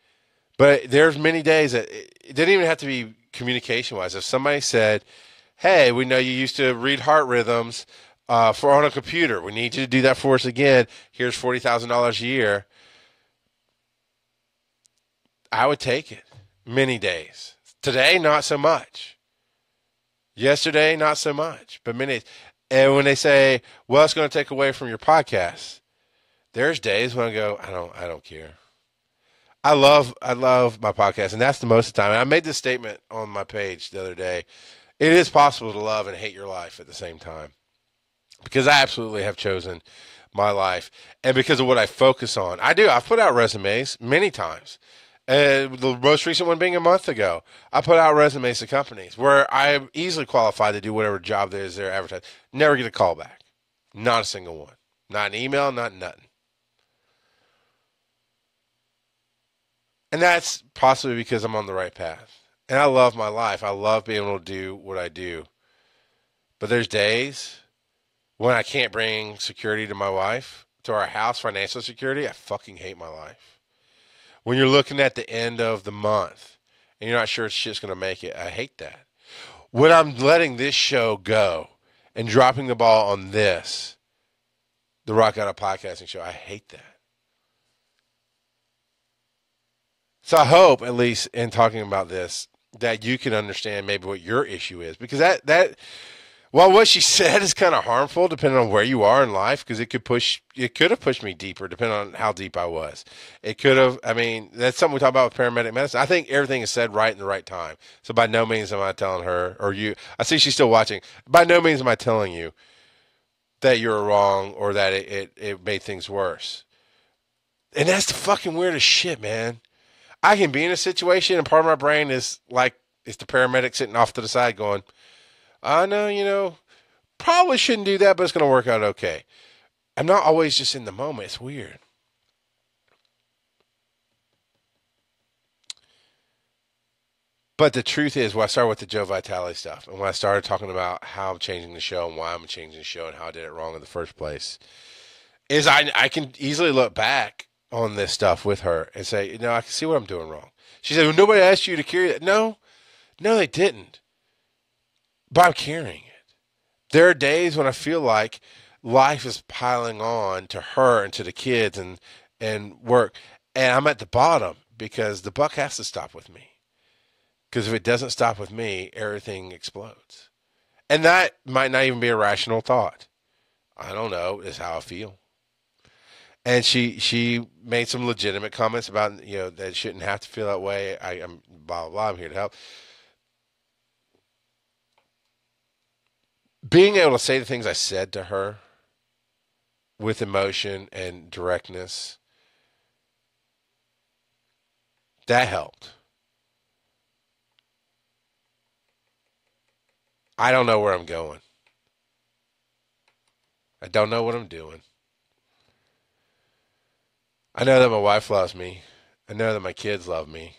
But there's many days that it didn't even have to be communication wise. If somebody said, hey, we know you used to read heart rhythms for on a computer, we need you to do that for us again, here's $40,000 a year, I would take it many days. Today, not so much. Yesterday, not so much, but many. And when they say, well, it's going to take away from your podcast, there's days when I go, I don't care. I love my podcast, and that's the most of the time. And I made this statement on my page the other day. It is possible to love and hate your life at the same time, because I absolutely have chosen my life, and because of what I focus on. I've put out resumes many times. The most recent one being a month ago. I put out resumes to companies where I'm easily qualified to do whatever job there is they're advertising. Never get a call back. Not a single one. Not an email, not nothing. And that's possibly because I'm on the right path. And I love my life. I love being able to do what I do. But there's days when I can't bring security to my wife, to our house, financial security. I fucking hate my life. When you're looking at the end of the month and you're not sure if shit's going to make it, I hate that. When I'm letting this show go and dropping the ball on this, the Rock Out of Podcasting show, I hate that. So I hope, at least in talking about this, that you can understand maybe what your issue is. Because that well, what she said is kind of harmful depending on where you are in life, because it could have pushed me deeper depending on how deep I was. It could have, I mean, that's something we talk about with paramedic medicine. I think everything is said right in the right time. So by no means am I telling her or you, I see she's still watching. By no means am I telling you that you're wrong or that it made things worse. And that's the fucking weirdest shit, man. I can be in a situation and part of my brain is like, it's the paramedic sitting off to the side going, I know, probably shouldn't do that, but it's going to work out okay. I'm not always just in the moment. It's weird. But the truth is, when I started with the Joe Vitale stuff, and when I started talking about how I'm changing the show and why I'm changing the show and how I did it wrong in the first place, is I can easily look back on this stuff with her and say, I can see what I'm doing wrong. She said, well, nobody asked you to carry that. No, they didn't. But I'm carrying it. There are days when I feel like life is piling on to her and to the kids and work. And I'm at the bottom because the buck has to stop with me. Because if it doesn't stop with me, everything explodes. And that might not even be a rational thought. I don't know. It's how I feel. And she made some legitimate comments about, that it shouldn't have to feel that way. I'm blah, blah, blah. I'm here to help. Being able to say the things I said to her with emotion and directness, that helped. I don't know where I'm going. I don't know what I'm doing. I know that my wife loves me. I know that my kids love me.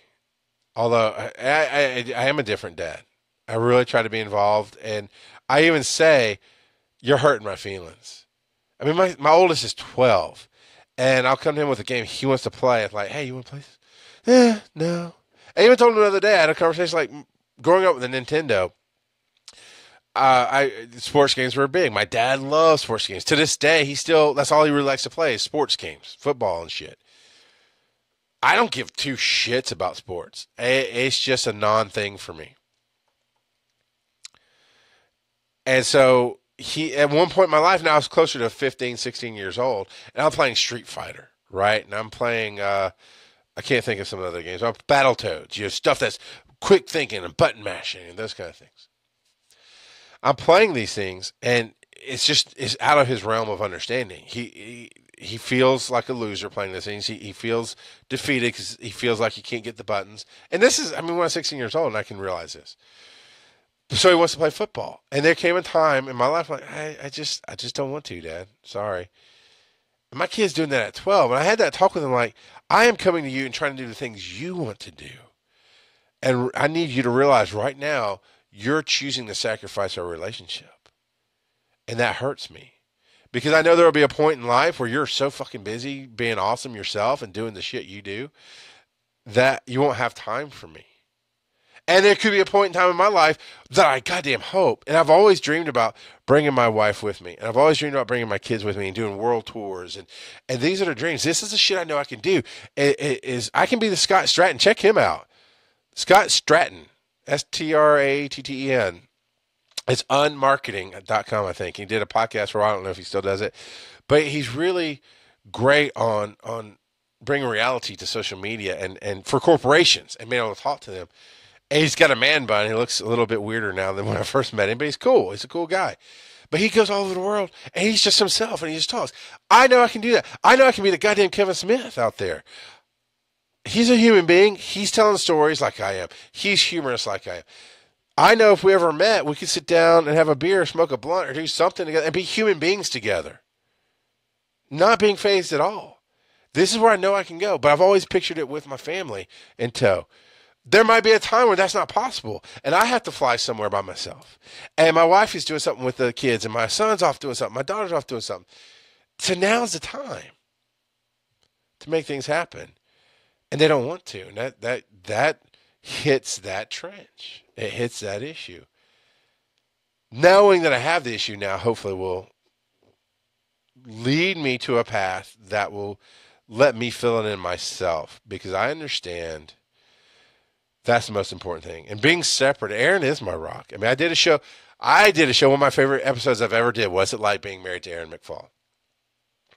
Although I am a different dad. I really try to be involved, and I even say, you're hurting my feelings. I mean, my oldest is 12, and I'll come to him with a game he wants to play. It's like, hey, you want to play this? Yeah, no. I even told him the other day, I had a conversation like, growing up with a Nintendo, sports games were big. My dad loves sports games. To this day, that's all he really likes to play is sports games, football and shit. I don't give two shits about sports. It's just a non-thing for me. And so at one point in my life, now I was closer to 15, 16 years old, and I'm playing Street Fighter, right? And I'm playing, I can't think of some other games. Battletoads, stuff that's quick thinking and button mashing and those kind of things. I'm playing these things, and it's out of his realm of understanding. He feels like a loser playing these things. He feels defeated because he feels like he can't get the buttons. And this is, when I was 16 years old, and I can realize this. So he wants to play football. And there came a time in my life like, I just don't want to, Dad. Sorry. And my kid's doing that at 12. And I had that talk with him like, I am coming to you and trying to do the things you want to do. And I need you to realize right now, you're choosing to sacrifice our relationship. And that hurts me. Because I know there will be a point in life where you're so fucking busy being awesome yourself and doing the shit you do that you won't have time for me. And there could be a point in time in my life that I goddamn hope. And I've always dreamed about bringing my wife with me. And I've always dreamed about bringing my kids with me and doing world tours. And these are the dreams. This is the shit I know I can do. I can be the Scott Stratton. Check him out. Scott Stratton. Stratten. It's unmarketing.com, I think. He did a podcast for a while. I don't know if he still does it. But he's really great on bringing reality to social media and for corporations and being able to talk to them. And he's got a man bun. He looks a little bit weirder now than when I first met him, but he's cool. He's a cool guy. But he goes all over the world, and he's just himself, and he just talks. I know I can do that. I know I can be the goddamn Kevin Smith out there. He's a human being. He's telling stories like I am. He's humorous like I am. I know if we ever met, we could sit down and have a beer, smoke a blunt, or do something together and be human beings together. Not being phased at all. This is where I know I can go, but I've always pictured it with my family in tow. There might be a time where that's not possible, and I have to fly somewhere by myself. And my wife is doing something with the kids, and my son's off doing something. My daughter's off doing something. So now's the time to make things happen, and they don't want to. And that hits that trench. It hits that issue. Knowing that I have the issue now, hopefully, will lead me to a path that will let me fill it in myself, because I understand. That's the most important thing. And being separate, Aaron is my rock. I did a show. One of my favorite episodes I've ever did. What's it like being married to Aaron McFall?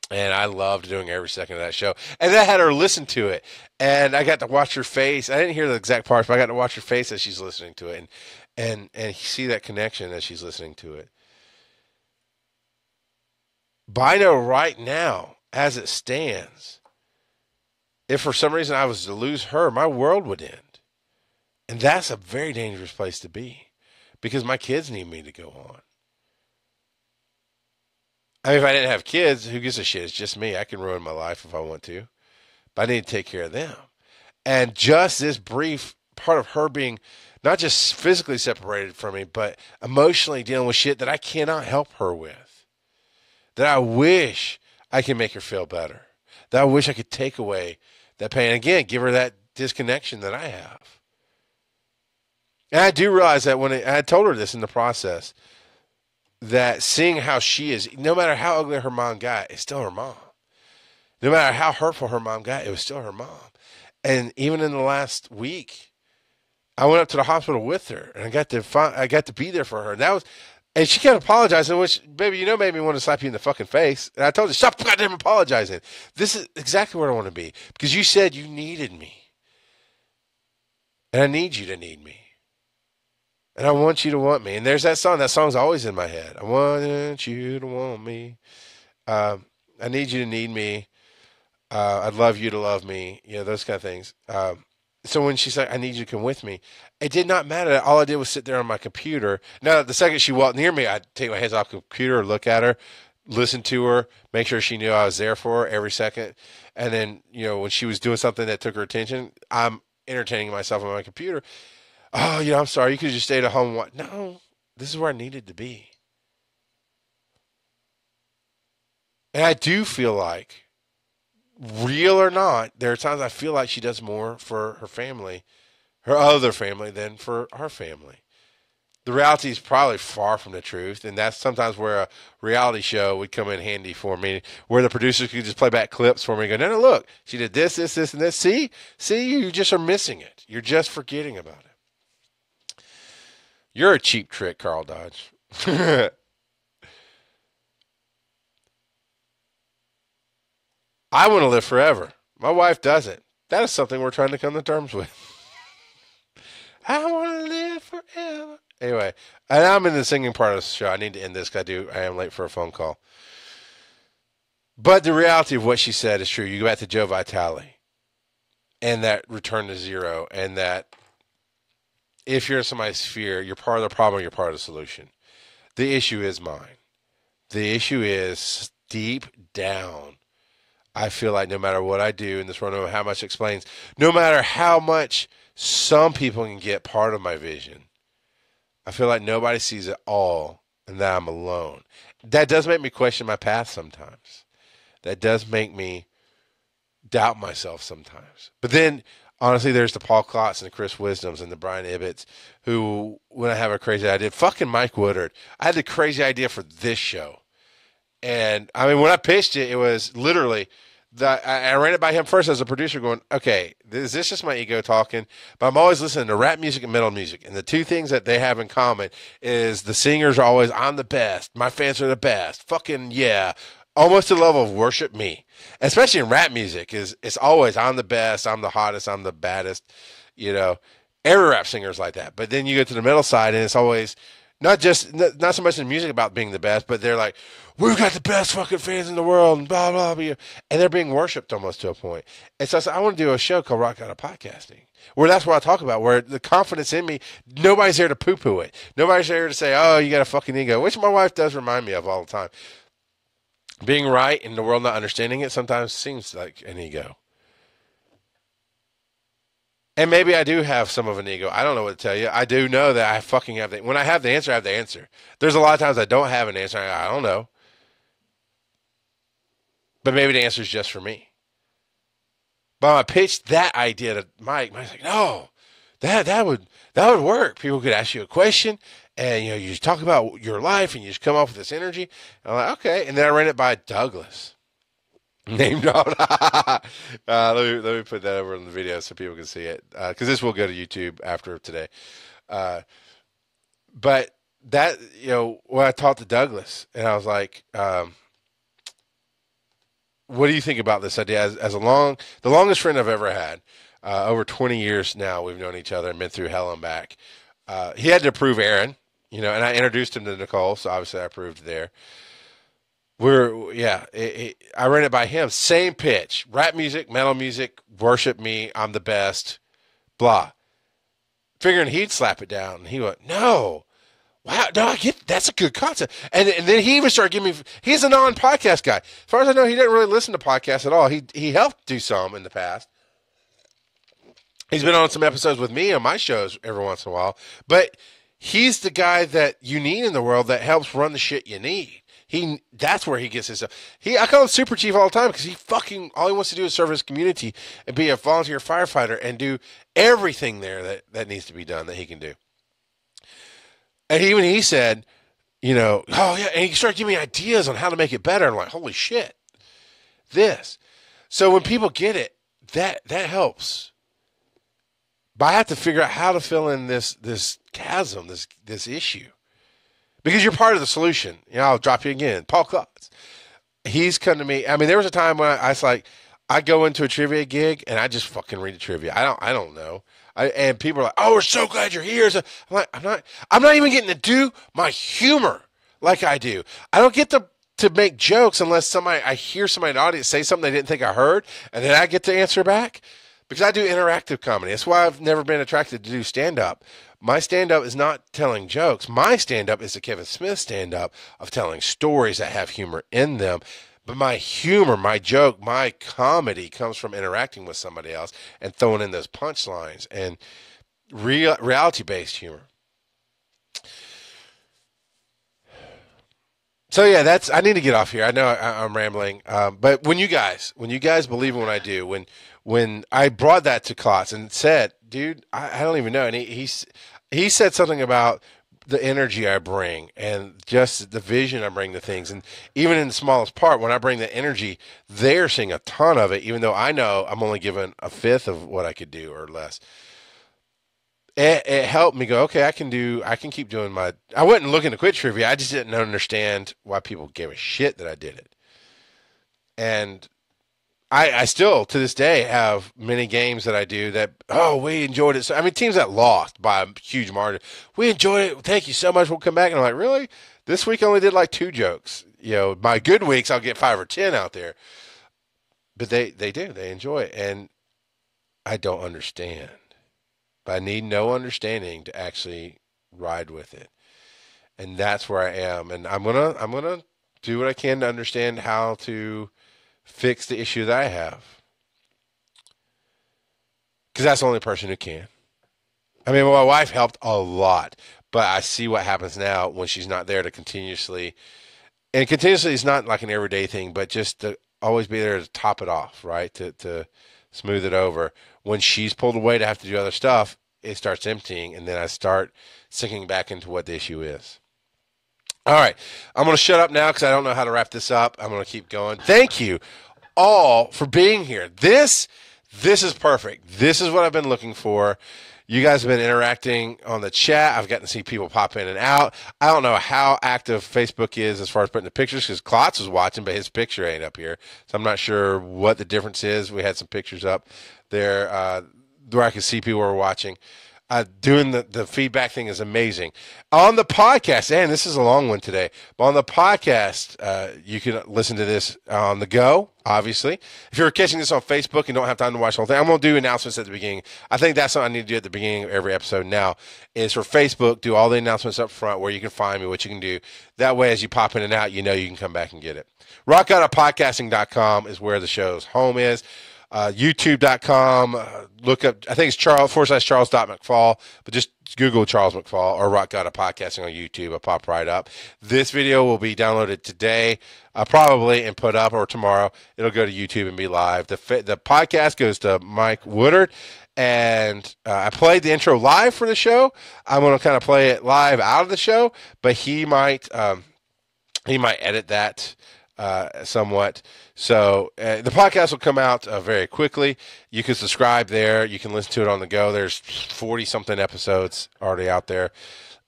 And I loved doing every second of that show. And I had her listen to it. And I got to watch her face. I didn't hear the exact parts, but I got to watch her face as she's listening to it. And see that connection as she's listening to it. But I know right now, as it stands, if for some reason I was to lose her, my world would end. And that's a very dangerous place to be, because my kids need me to go on. If I didn't have kids, who gives a shit? It's just me. I can ruin my life if I want to. But I need to take care of them. And just this brief part of her being not just physically separated from me, but emotionally dealing with shit that I cannot help her with. That I wish I could make her feel better. That I wish I could take away that pain. Again, give her that disconnection that I have. And I do realize that I told her this in the process, that seeing how she is, no matter how ugly her mom got, it's still her mom. No matter how hurtful her mom got, it was still her mom. And even in the last week, I went up to the hospital with her, and I got to be there for her. And she kept apologizing, which, baby, made me want to slap you in the fucking face. And I told her, stop goddamn apologizing. This is exactly where I want to be, because you said you needed me, and I need you to need me. And I want you to want me. And there's that song. That song's always in my head. I want you to want me. I need you to need me. I'd love you to love me. Those kind of things. So when she said, I need you to come with me, it did not matter. All I did was sit there on my computer. Now, the second she walked near me, I'd take my hands off the computer, look at her, listen to her, make sure she knew I was there for her every second. And then, when she was doing something that took her attention, I'm entertaining myself on my computer. Oh, I'm sorry. You could have just stayed at home. No, this is where I needed to be. And I do feel like, real or not, there are times I feel like she does more for her family, her other family, than for our family. The reality is probably far from the truth, and that's sometimes where a reality show would come in handy for me, where the producers could just play back clips for me and go, no, look, she did this, this, this, and this. See, you just are missing it. You're just forgetting about it. You're a cheap trick, Carl Dodge. I want to live forever. My wife doesn't. That is something we're trying to come to terms with. I want to live forever. Anyway, and I'm in the singing part of the show. I need to end this because I am late for a phone call. But the reality of what she said is true. You go back to Joe Vitale and that return to zero, and that if you're in somebody's sphere, you're part of the problem, you're part of the solution. The issue is mine. The issue is deep down. I feel like no matter what I do in this world, no matter how much it explains, no matter how much some people can get part of my vision, I feel like nobody sees it all and that I'm alone. That does make me question my path sometimes. That does make me doubt myself sometimes. But then, honestly, there's the Paul Klotz and the Chris Wisdoms and the Brian Ibbetts who, when I have a crazy idea, fucking Mike Woodard, I had the crazy idea for this show. And, I mean, when I pitched it, it was literally, I ran it by him first as a producer going, okay, is this just my ego talking? But I'm always listening to rap music and metal music. And the two things that they have in common is the singers are always, I'm the best. My fans are the best. Fucking yeah. Almost to the level of worship me. Especially in rap music, it's always, I'm the best, I'm the hottest, I'm the baddest. You know, every rap singer is like that. But then you go to the metal side and it's always, not so much in music about being the best, but they're like, we've got the best fucking fans in the world, and blah, blah, blah. And they're being worshipped almost to a point. And so I want to do a show called Rock Out of Podcasting, where that's what I talk about, where the confidence in me, nobody's there to poo-poo it. Nobody's there to say, oh, you got a fucking ego, which my wife does remind me of all the time. Being right and the world not understanding it sometimes seems like an ego. And maybe I do have some of an ego. I don't know what to tell you. I do know that I fucking have when I have the answer, I have the answer. There's a lot of times I don't have an answer. I don't know. But maybe the answer is just for me. But when I pitched that idea to Mike's like, no, that would work. People could ask you a question, and you just talk about your life, and you just come up with this energy. And I'm like, okay. And then I ran it by Douglas. Name drop. Let me put that over in the video so people can see it, because this will go to YouTube after today. But that, when I talked to Douglas, and I was like, what do you think about this idea? As the longest friend I've ever had, over 20 years now, we've known each other and been through hell and back. He had to approve Aaron, and I introduced him to Nicole, so obviously I approved there. I ran it by him. Same pitch. Rap music, metal music, worship me, I'm the best, blah. Figuring he'd slap it down. And he went, no. Wow, no, I get that's a good concept. And then he even started giving me, he's a non-podcast guy. As far as I know, he didn't really listen to podcasts at all. He helped do some in the past. He's been on some episodes with me on my shows every once in a while. But he's the guy that you need in the world that helps run the shit you need. That's where he gets his stuff. I call him Super Chief all the time because all he wants to do is serve his community and be a volunteer firefighter and do everything there that needs to be done that he can do. And he said, oh yeah, and he started giving me ideas on how to make it better. I'm like, holy shit, this. So when people get it, that helps. But I have to figure out how to fill in this chasm, this issue. Because you're part of the solution. I'll drop you again. Paul Klotz. He's come to me. I mean, there was a time when I was like, I go into a trivia gig and I just fucking read the trivia. I don't know. And people are like, oh, we're so glad you're here. So I'm like, I'm not even getting to do my humor like I do. I don't get to make jokes unless I hear somebody in the audience say something they didn't think I heard, and then I get to answer back. Because I do interactive comedy. That's why I've never been attracted to do stand-up. My stand-up is not telling jokes. My stand-up is the Kevin Smith stand-up of telling stories that have humor in them. But my humor, my joke, my comedy comes from interacting with somebody else and throwing in those punchlines and reality-based humor. So yeah, I need to get off here. I know I'm rambling, but when you guys believe in what I do, when I brought that to Klotz and said, dude, I don't even know, and he said something about the energy I bring and just the vision I bring to things, and even in the smallest part, when I bring the energy, they're seeing a ton of it, even though I know I'm only given a fifth of what I could do or less. It helped me go, okay, I can keep doing I wasn't looking to quit trivia. I just didn't understand why people gave a shit that I did it. And I still to this day have many games that I do that, oh, we enjoyed it. So, I mean, teams that lost by a huge margin, we enjoyed it. Thank you so much. We'll come back. And I'm like, really? This week I only did like 2 jokes. You know, my good weeks, I'll get 5 or 10 out there. But they do. They enjoy it. And I don't understand. But I need no understanding to actually ride with it. And that's where I am. And I'm gonna do what I can to understand how to fix the issue that I have. Because that's the only person who can. I mean, my wife helped a lot, but I see what happens now when she's not there to continuously. And continuously is not like an everyday thing, but just to always be there to top it off, right? To smooth it over. When she's pulled away to have to do other stuff, it starts emptying, and then I start sinking back into what the issue is. All right, I'm going to shut up now because I don't know how to wrap this up. I'm going to keep going. Thank you all for being here. This is perfect. This is what I've been looking for. You guys have been interacting on the chat. I've gotten to see people pop in and out. I don't know how active Facebook is as far as putting the pictures because Klotz was watching, but his picture ain't up here. So I'm not sure what the difference is. We had some pictures up there where I could see people were watching. Doing the feedback thing is amazing. On the podcast, and this is a long one today, but on the podcast, you can listen to this on the go, obviously. If you're catching this on Facebook and don't have time to watch the whole thing, I'm going to do announcements at the beginning. I think that's what I need to do at the beginning of every episode now, is for Facebook, do all the announcements up front where you can find me, what you can do. That way, as you pop in and out, you know you can come back and get it. RockAutoPodcasting.com is where the show's home is. YouTube.com, look up, I think it's Charles.McFall, but just Google Charles McFall or Rock God of Podcasting on YouTube. It'll pop right up. This video will be downloaded today, probably, and put up, or tomorrow. It'll go to YouTube and be live. The podcast goes to Mike Woodard, and I played the intro live for the show. I'm going to kind of play it live out of the show, but he might edit that somewhat. So the podcast will come out very quickly. You can subscribe there. You can listen to it on the go. There's 40-something episodes already out there.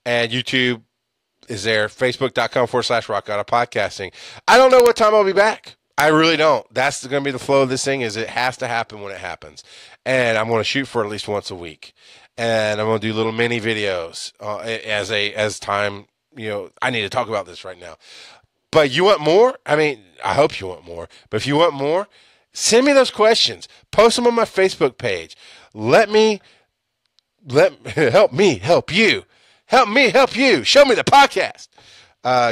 And YouTube is there. Facebook.com/Rock Auto Podcasting. I don't know what time I'll be back. I really don't. That's going to be the flow of this thing, is it has to happen when it happens. And I'm going to shoot for at least once a week. And I'm going to do little mini videos as time, I need to talk about this right now. But you want more? I mean, I hope you want more. But if you want more, send me those questions. Post them on my Facebook page. Help me help you. Help me help you. Show me the podcast.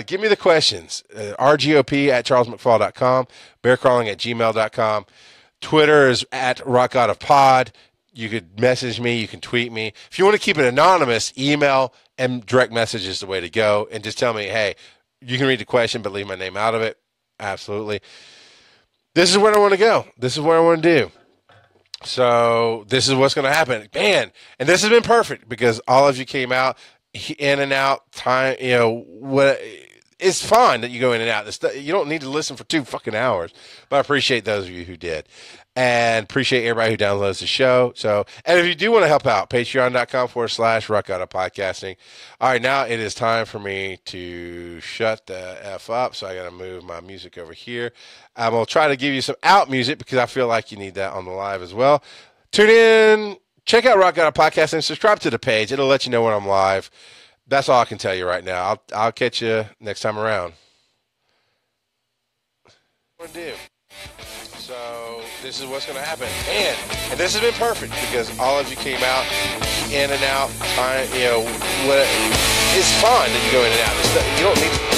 Give me the questions. RGOP@charlesmcfall.com. Bearcrawling@gmail.com. Twitter is @RockOutOfPod. You could message me. You can tweet me. If you want to keep it anonymous, email and direct message is the way to go. And just tell me, hey, you can read the question, but leave my name out of it. Absolutely. This is where I want to go. This is what I want to do. So this is what's going to happen. Man, and this has been perfect because all of you came out, in and out, time, it's fun that you go in and out. You don't need to listen for 2 fucking hours, but I appreciate those of you who did. And appreciate everybody who downloads the show. So, and if you do want to help out, patreon.com/Rock Auto Podcasting. All right, now it is time for me to shut the F up. So I got to move my music over here. I'm going to try to give you some out music because I feel like you need that on the live as well. Tune in, check out Rock Auto Podcasting, subscribe to the page. It'll let you know when I'm live. That's all I can tell you right now. I'll catch you next time around. What do? So this is what's going to happen. And this has been perfect because all of you came out, in and out, time, it's fun that you go in and out. You don't need to